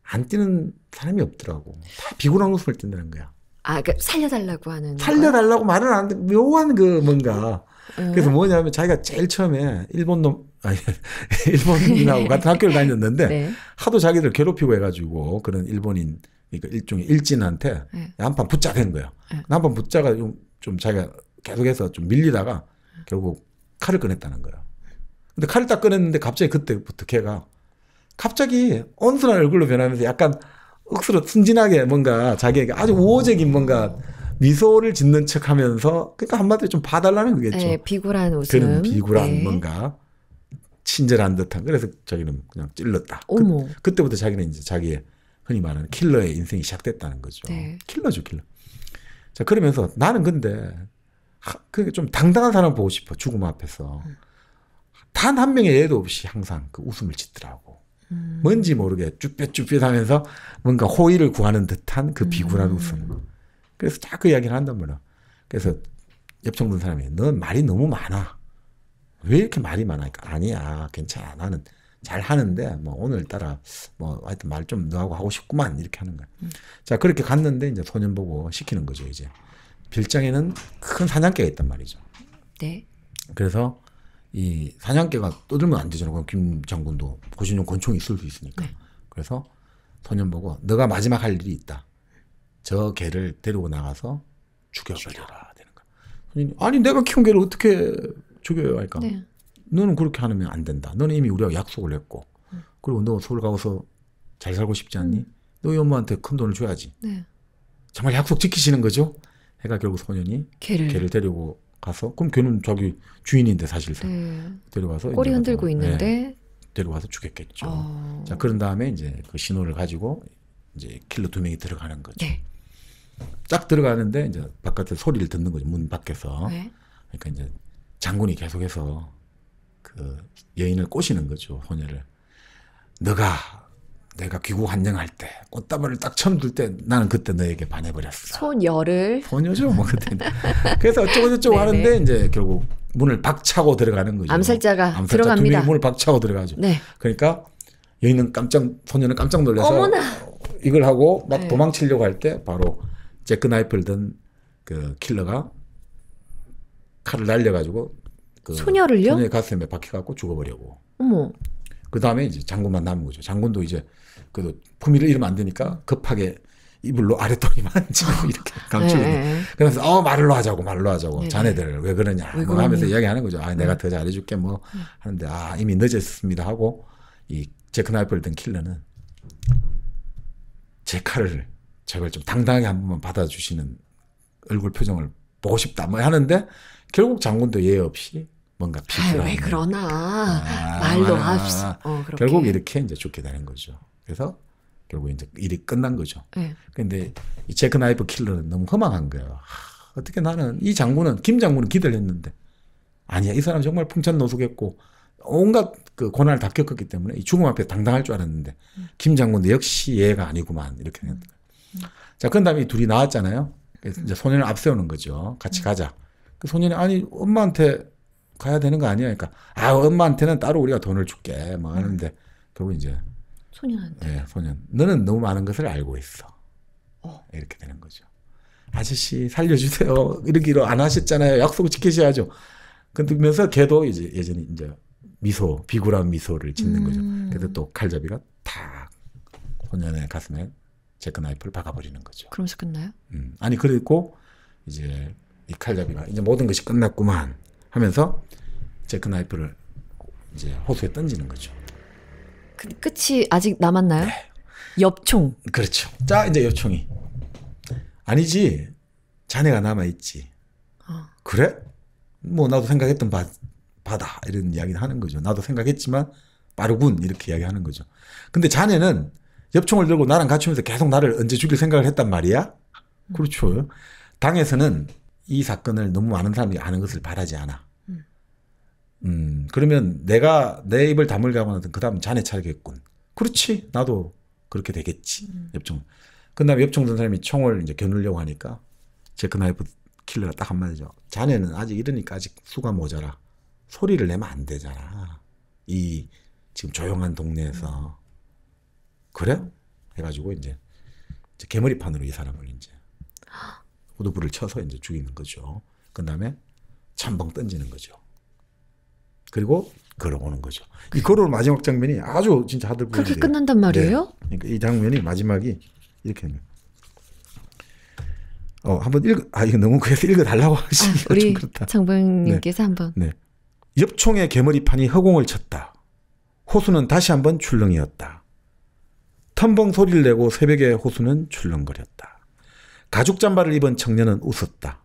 안 띄는 사람이 없더라고. 다 비굴한 웃음을 틴다는 거야. 그러니까 살려달라고 하는. 살려달라고 말은 안 하는데 묘한 그 뭔가. 그래서 뭐냐면 자기가 제일 처음에 일본인하고 같은 학교를 다녔는데 네. 하도 자기들 괴롭히고 해가지고 그런 일본인 그러니까 일종의 일진한테 네. 한판 붙자된 거예요. 네. 한판 붙자가 좀 자기가 계속해서 좀 밀리다가 결국 칼을 꺼냈다는 거예요. 근데 칼을 딱 꺼냈는데 갑자기 그때부터 걔가 갑자기 온순한 얼굴로 변하면서 약간 억수로 순진하게 뭔가 자기에게 아주 우호적인 뭔가 미소를 짓는 척 하면서 그러니까 한마디로 좀 봐달라는 거겠죠. 네, 비굴한 웃음. 그런 비굴한 네. 뭔가 친절한 듯한. 그래서 자기는 그냥 찔렀다. 어머. 그때부터 자기는 이제 자기의 흔히 말하는 킬러의 인생이 시작됐다는 거죠. 네. 킬러죠, 킬러. 자, 그러면서 나는 근데 그게 좀 당당한 사람 보고 싶어. 죽음 앞에서. 단 한 명의 예도 없이 항상 그 웃음을 짓더라고. 뭔지 모르게 쭈뼛쭈뼛 하면서 뭔가 호의를 구하는 듯한 그 비굴한 웃음. 그래서 딱 그 이야기를 한단 말이야. 그래서 옆청 든 사람이 넌 말이 너무 많아. 왜 이렇게 말이 많아? 그러니까 아니야, 괜찮아. 나는 잘 하는데 뭐 오늘따라 뭐 하여튼 말 좀 너하고 하고 싶구만 이렇게 하는 거야. 자, 그렇게 갔는데 이제 소년 보고 시키는 거죠. 이제 빌장에는 큰 사냥개가 있단 말이죠. 네. 그래서 이 사냥개가 떠들면 안 되잖아. 그럼 김 장군도 보시는 권총이 있을 수 있으니까. 네. 그래서 소년 보고 너가 마지막 할 일이 있다. 저 개를 데리고 나가서 죽여버려라 되는 거야. 소년이 아니 내가 키운 개를 어떻게 죽여요? 하니까 네. 너는 그렇게 하면 안 된다. 너는 이미 우리하고 약속을 했고 그리고 너 서울 가서 잘 살고 싶지 않니? 너희 엄마한테 큰 돈을 줘야지. 네. 정말 약속 지키시는 거죠? 해가 결국 소년이 개를 데리고 가서 그럼 걔는 자기 주인인데 사실상 네. 데려가서 꼬리 흔들고 있는데 네, 데려가서 죽였겠죠. 자, 그런 다음에 이제 그 신호를 가지고 이제 킬러 2명이 들어가는 거죠. 네. 딱 들어가는데 이제 바깥에 소리를 듣는 거죠. 문 밖에서. 네. 그러니까 이제 장군이 계속해서 그 여인을 꼬시는 거죠. 소녀를. 내가 귀국 환영할 때 꽃다발을 딱 처음 들 때 나는 그때 너에게 반해버렸어. 소녀죠. 뭐 그때. 그래서 어쩌고 하는데 이제 결국 문을 박차고 들어가는 거죠. 암살자가 들어갑니다. 2명이 문을 박차고 들어가죠. 네. 그러니까 소녀는 깜짝 놀라서 어머나. 이걸 하고 막 네. 도망치려고 할 때 바로 제크 나이프를 든 그 킬러가 칼을 날려가지고 그 소녀를요? 소녀의 가슴에 박혀갖고 죽어버리고. 어머. 그 다음에 이제 장군만 남은 거죠. 장군도 이제 그 품위를 잃으면 안 되니까 급하게 이불로 아랫도리 만지고 이렇게 감추고. 네. 그래서 말로 하자고. 네네. 자네들 왜 그러냐. 왜 뭐 하면서 그러니? 이야기하는 거죠. 내가 더 잘해줄게 뭐 하는데 이미 늦었습니다 하고 이 제크 나이프를 든 킬러는 제 칼을 저걸 좀 당당하게 한 번만 받아주시는 얼굴 표정을 보고 싶다 뭐 하는데 결국 장군도 예의 없이 뭔가 왜 그러나 말도 없이 결국 이렇게 이제 죽게 되는 거죠. 그래서 결국 이제 일이 끝난 거죠. 네. 근데 이 제크 나이프 킬러는 너무 허망한 거예요. 어떻게 나는 김 장군은 기대를 했는데 아니야, 이 사람 정말 풍천노숙했고 온갖 그 고난을 다 겪었기 때문에 이 죽음 앞에 당당할 줄 알았는데 김 장군도 역시 얘가 아니구만 이렇게 된 거예요. 자, 그런 다음에 이 둘이 나왔잖아요. 그래서 이제 소년을 앞세우는 거죠. 같이 가자. 그 소년이 아니 엄마한테 가야 되는 거 아니야? 그러니까 엄마한테는 따로 우리가 돈을 줄게 뭐 하는데 결국 이제 소년한테. 네, 소년. 너는 너무 많은 것을 알고 있어. 이렇게 되는 거죠. 아저씨 살려주세요. 이러기로 안 하셨잖아요. 약속을 지키셔야죠. 그러면서 걔도 이제 예전에 이제 비굴한 미소를 짓는 거죠. 그래서 또 칼잡이가 탁 소년의 가슴에 제크 나이프를 박아버리는 거죠. 그러면서 끝나요? 아니 그리고 이제 이 칼잡이가 이제 모든 것이 끝났구만 하면서 제크 나이프를 이제 호수에 던지는 거죠. 끝이 아직 남았나요? 네. 엽총. 그렇죠. 자, 이제 엽총이 아니지. 자네가 남아있지. 그래? 뭐 나도 생각했던 바다 이런 이야기를 하는 거죠. 나도 생각했지만 빠르군 이렇게 이야기하는 거죠. 근데 자네는 엽총을 들고 나랑 같이 오면서 계속 나를 언제 죽일 생각을 했단 말이야? 그렇죠. 당에서는 이 사건을 너무 많은 사람이 아는 것을 바라지 않아. 그러면 내가 내 입을 다물게 하면 그 다음 자네 차례겠군. 그렇지. 나도 그렇게 되겠지. 엽총. 그 다음에 엽총 든 사람이 총을 이제 겨누려고 하니까 제크 나이프 킬러가 딱 한마디죠. 자네는 아직 이러니까 아직 수가 모자라. 소리를 내면 안 되잖아. 이 지금 조용한 동네에서. 그래? 해가지고 이제 개머리판으로 이 사람을 이제 후두부를 쳐서 이제 죽이는 거죠. 그 다음에 참봉 던지는 거죠. 그리고 걸어오는 거죠. 이 걸어오는 마지막 장면이 아주 진짜 하들보는데요. 그렇게 끝난단 말이에요? 네. 그러니까 이 장면이 마지막이 이렇게 하는 한번 이거 너무 그래서 읽어달라고 하시면 우리 좀 그렇다. 장병님께서 한번. 네. 엽총의 개머리판이 허공을 쳤다. 호수는 다시 한번 출렁이었다. 텀벙 소리를 내고 새벽에 호수는 출렁거렸다. 가죽 잠바를 입은 청년은 웃었다.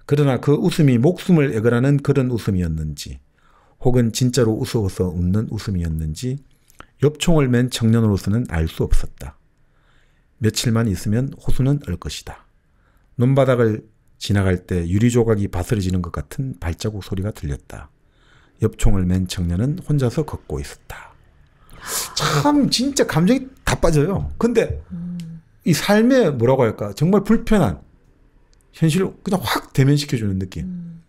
그러나 그 웃음이 목숨을 애걸하는 그런 웃음이었는지 혹은 진짜로 웃어서 웃는 웃음이었는지 엽총을 맨 청년으로서는 알 수 없었다. 며칠만 있으면 호수는 얼 것이다. 논바닥을 지나갈 때 유리 조각이 바스러지는 것 같은 발자국 소리가 들렸다. 엽총을 맨 청년은 혼자서 걷고 있었다. 참 진짜 감정이 다 빠져요. 근데 이 삶에 뭐라고 할까 정말 불편한 현실을 그냥 확 대면시켜주는 느낌.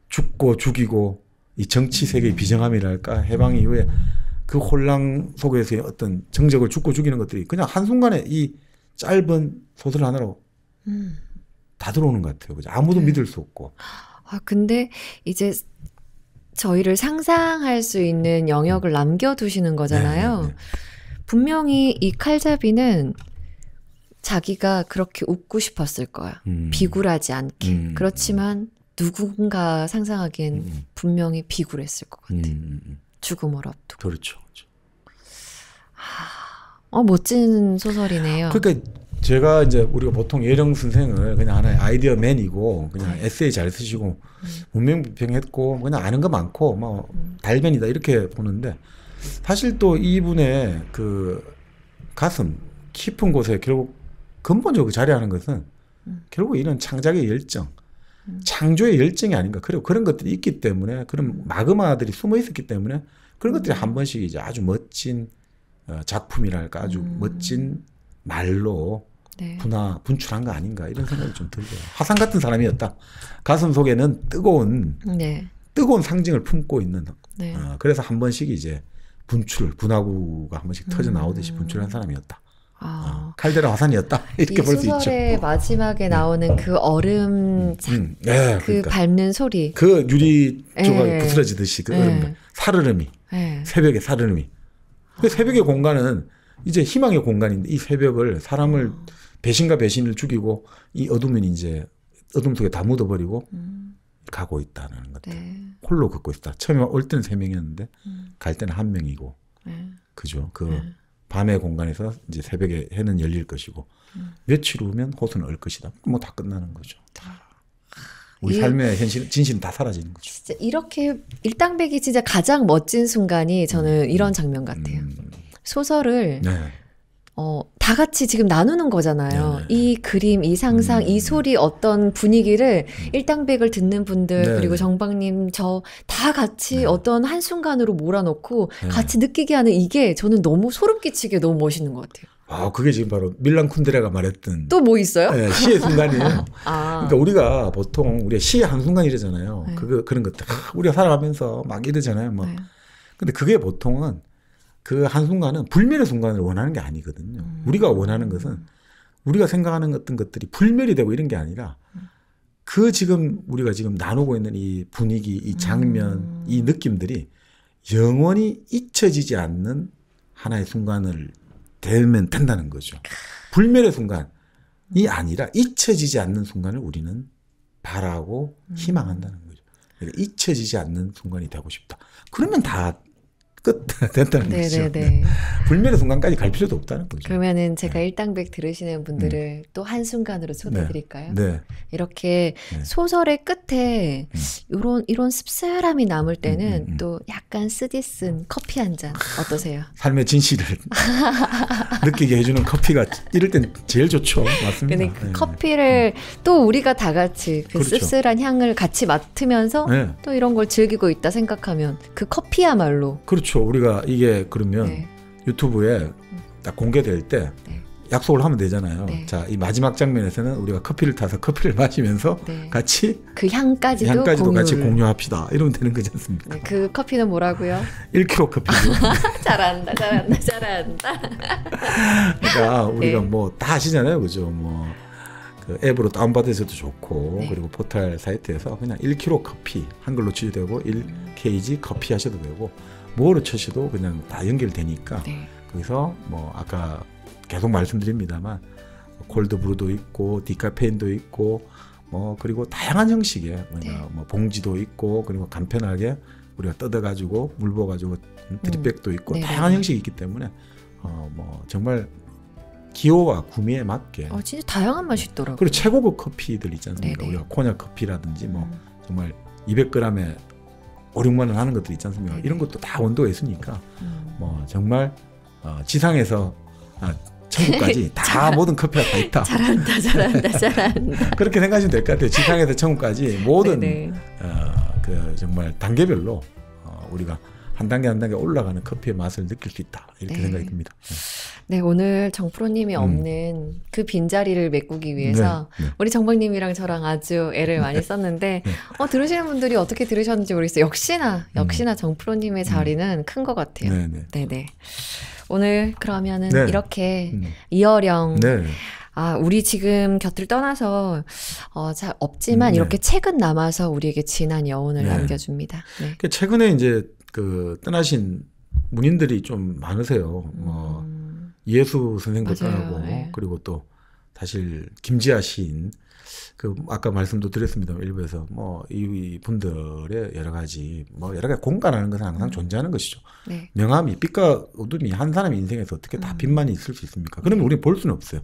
죽고 죽이고 이 정치 세계의 비정함이랄까 해방 이후에 그 혼란 속에서의 어떤 정적을 죽고 죽이는 것들이 그냥 한순간에 이 짧은 소설 하나로 다 들어오는 것 같아요. 그죠? 아무도 믿을 수 없고. 근데 이제 저희를 상상할 수 있는 영역을 남겨두시는 거잖아요. 네네네. 분명히 이 칼잡이는 자기가 그렇게 웃고 싶었을 거야. 비굴하지 않게. 그렇지만 누군가 상상하기엔 분명히 비굴했을 것 같아. 죽음을 앞두고. 그렇죠. 멋진 소설이네요. 그러니까 제가 이제 우리가 보통 예령 선생을 그냥 하나의 아이디어맨이고 그냥 에세이 잘 쓰시고 문명비평했고 그냥 아는 거 많고 뭐 달변이다 이렇게 보는데 사실 또 이분의 그 가슴 깊은 곳에 결국 근본적으로 자리하는 것은 결국 이런 창작의 열정, 창조의 열정이 아닌가. 그리고 그런 것들이 있기 때문에 그런 마그마들이 숨어 있었기 때문에 그런 것들이 한 번씩 이제 아주 멋진 작품이랄까 아주 멋진 말로 네. 분출한 거 아닌가 이런 생각이 좀 들고요. 화상 같은 사람이었다. 가슴 속에는 뜨거운 상징을 품고 있는. 네. 그래서 한 번씩 이제 분화구가 한 번씩 터져 나오듯이 분출한 사람이었다. 칼데라 화산이었다 이렇게 볼 수 있죠. 이 소설의 마지막에 나오는 그 얼음 네, 그 그러니까. 밟는 소리, 그 유리 조각이 부스러지듯이 그 얼음 살얼음이 새벽의 살얼음이. 그 새벽의 공간은 이제 희망의 공간인데 이 새벽을 사람을 배신과 배신을 죽이고 이 어둠은 이제 어둠 속에 다 묻어버리고 가고 있다는 것들. 네. 홀로 걷고 있다. 처음에 올 때는 3명이었는데 갈 때는 1명이고 그죠. 그 밤의 공간에서 이제 새벽에 해는 열릴 것이고 며칠 후면 호수는 얼 것이다. 뭐 다 끝나는 거죠. 우리 삶의 현실, 진실은 다 사라지는 거죠. 진짜 이렇게 일당백이 진짜 가장 멋진 순간이 저는 이런 장면 같아요. 소설을 다 같이 지금 나누는 거잖아요. 이 그림, 이 상상, 이 소리 어떤 분위기를 일당백을 듣는 분들 그리고 정박님 저 다 같이 어떤 한순간으로 몰아넣고 같이 느끼게 하는 이게 저는 너무 소름 끼치게 너무 멋있는 것 같아요. 그게 지금 바로 밀란 쿤데라가 말했던 또 뭐 있어요? 네, 시의 순간이에요. 그러니까 우리가 보통 우리가 시의 한순간 이러잖아요. 그런 것들 우리가 살아가면서 막 이러잖아요. 뭐. 근데 그게 보통은 그 한순간은 불멸의 순간을 원하는 게 아니거든요. 우리가 원하는 것은 우리가 생각하는 어떤 것들이 불멸이 되고 이런 게 아니라 그 지금 우리가 지금 나누고 있는 이 분위기, 이 장면, 이 느낌들이 영원히 잊혀지지 않는 하나의 순간을 되면 된다는 거죠. 불멸의 순간이 아니라 잊혀지지 않는 순간을 우리는 바라고 희망한다는 거죠. 그러니까 잊혀지지 않는 순간이 되고 싶다. 그러면 다 끝 된다는 거죠. 불멸의 순간까지 갈 필요도 없다는 거죠. 그러면은 제가 일당백 들으시는 분들을 또 한순간으로 초대드릴까요? 이렇게 소설의 끝에 이런 씁쓸함이 남을 때는 또 약간 쓰디쓴 커피 한 잔 어떠세요? 삶의 진실을 느끼게 해주는 커피가 이럴 땐 제일 좋죠. 맞습니다. 근데 그 커피를 또 우리가 다 같이 그 씁쓸한 향을 같이 맡으면서 또 이런 걸 즐기고 있다 생각하면 그 커피야말로 그렇죠. 우리가 이게 그러면 유튜브에 딱 공개될 때 약속을 하면 되잖아요. 자, 이 마지막 장면에서는 우리가 커피를 타서 커피를 마시면서 같이 그 향까지도 같이 공유합시다. 이러면 되는 거지 않습니까? 그 커피는 뭐라고요? 1kg 커피죠. 잘한다. 그러니까 우리가 뭐 다 하시잖아요. 그죠? 뭐 그 앱으로 다운받으셔도 좋고 그리고 포털 사이트에서 그냥 1kg 커피 한글로 치유되고 1kg 커피 하셔도 되고 뭐로 쳐셔도 그냥 다 연결되니까 거기서 뭐 아까 계속 말씀드립니다만 콜드브루도 있고 디카페인도 있고 뭐 그리고 다양한 형식의 뭐 봉지도 있고 그리고 간편하게 우리가 뜯어가지고 물 부어가지고 드립백도 있고 네네. 다양한 형식이 있기 때문에 뭐 정말 기호와 구미에 맞게 진짜 다양한 맛이 있더라고요. 그리고 최고급 커피들 있지 않습니까? 네네. 우리가 코냐 커피라든지 뭐 정말 200g에 5, 6만 원 하는 것들 있지 않습니까? 네네. 이런 것도 다 원도가 있으니까 뭐 정말 지상에서 천국까지 다 모든 커피가 다 있다. 잘한다. 그렇게 생각하시면 될 것 같아요. 지상에서 천국까지 모든 그 정말 단계별로 우리가 한 단계 한 단계 올라가는 커피의 맛을 느낄 수 있다. 이렇게 생각이 듭니다. 네, 오늘 정프로님이 없는 그 빈자리를 메꾸기 위해서 우리 정박님이랑 저랑 아주 애를 많이 썼는데 들으시는 분들이 어떻게 들으셨는지 모르겠어요. 역시나 정프로님의 자리는 큰 것 같아요. 네네. 오늘 그러면은 이렇게 이어령 우리 지금 곁을 떠나서 잘 없지만 이렇게 책은 남아서 우리에게 진한 여운을 남겨줍니다. 네. 최근에 이제 그 떠나신 문인들이 좀 많으세요. 이예수 선생도 떠나고 그리고 또 사실 김지아 시인 그 아까 말씀도 드렸습니다. 일부에서 뭐 이 분들의 여러 가지 공간하는 것은 항상 존재하는 것이죠. 명암이 빛과 어둠이 한 사람의 인생에서 어떻게 다 빛만이 있을 수 있습니까? 그러면 우리는 볼 수는 없어요.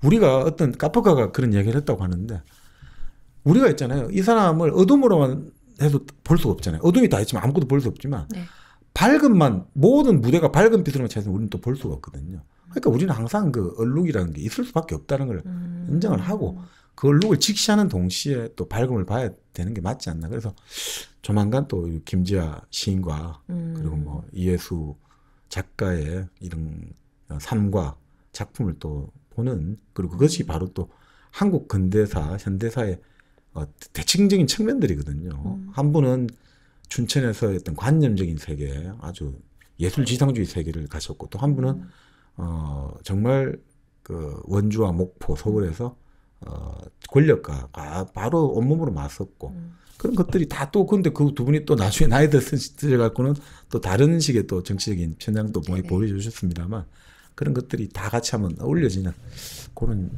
우리가 어떤 카프카가 그런 얘기를 했다고 하는데 우리가 있잖아요. 이 사람을 어둠으로만 해도 볼 수가 없잖아요. 어둠이 다 있지만 아무것도 볼 수 없지만 밝음만 모든 무대가 밝은 빛으로만 차서 우리는 또 볼 수가 없거든요. 그러니까 우리는 항상 그 얼룩이라는 게 있을 수밖에 없다는 걸 인정을 하고 그 얼룩을 직시하는 동시에 또 밝음을 봐야 되는 게 맞지 않나. 그래서 조만간 또 김지아 시인과 그리고 뭐 이예수 작가의 이런 삶과 작품을 또 보는 그리고 그것이 바로 또 한국 근대사 현대사의 대칭적인 측면들이거든요. 한 분은 춘천에서 어떤 관념적인 세계, 아주 예술 지상주의 세계를 가셨고 또 한 분은 정말 그 원주와 목포, 서울에서 권력과 바로 온몸으로 맞섰고 그런 것들이 다 또 근데 그 두 분이 또 나중에 나이 들어갖고는 또 다른 식의 또 정치적인 편향도 많이 보여주셨습니다만 그런 것들이 다 같이 한번 어울려지는 그런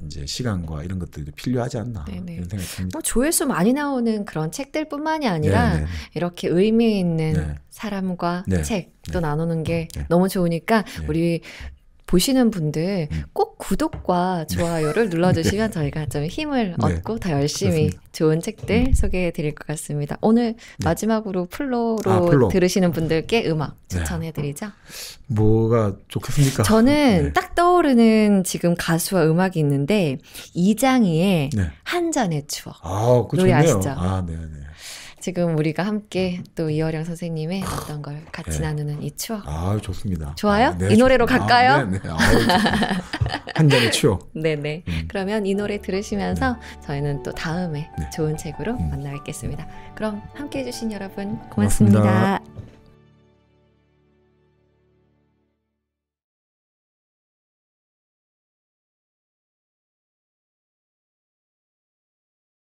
이제 시간과 이런 것들이 필요하지 않나 이런 생각이 듭니다. 조회수 많이 나오는 그런 책들뿐만이 아니라 이렇게 의미 있는 사람과 책도 나누는 게 너무 좋으니까 우리 보시는 분들 꼭 구독과 좋아요를 눌러주시면 저희가 좀 힘을 얻고 더 열심히 그렇습니다. 좋은 책들 소개해 드릴 것 같습니다. 오늘 마지막으로 플로로 들으시는 분들께 음악 추천해 드리죠. 뭐가 좋겠습니까? 저는 딱 떠오르는 지금 가수와 음악이 있는데 이장희의 한 잔의 추억. 노래 좋네요. 아시죠? 네네. 지금 우리가 함께 또 이어령 선생님의 어떤 걸 같이 나누는 이 추억. 좋습니다. 좋아요? 이 노래로 갈까요? 네네. 한 잔의 추억. 네네. 그러면 이 노래 들으시면서 저희는 또 다음에 좋은 책으로 만나 뵙겠습니다. 그럼 함께 해주신 여러분 고맙습니다. 고맙습니다.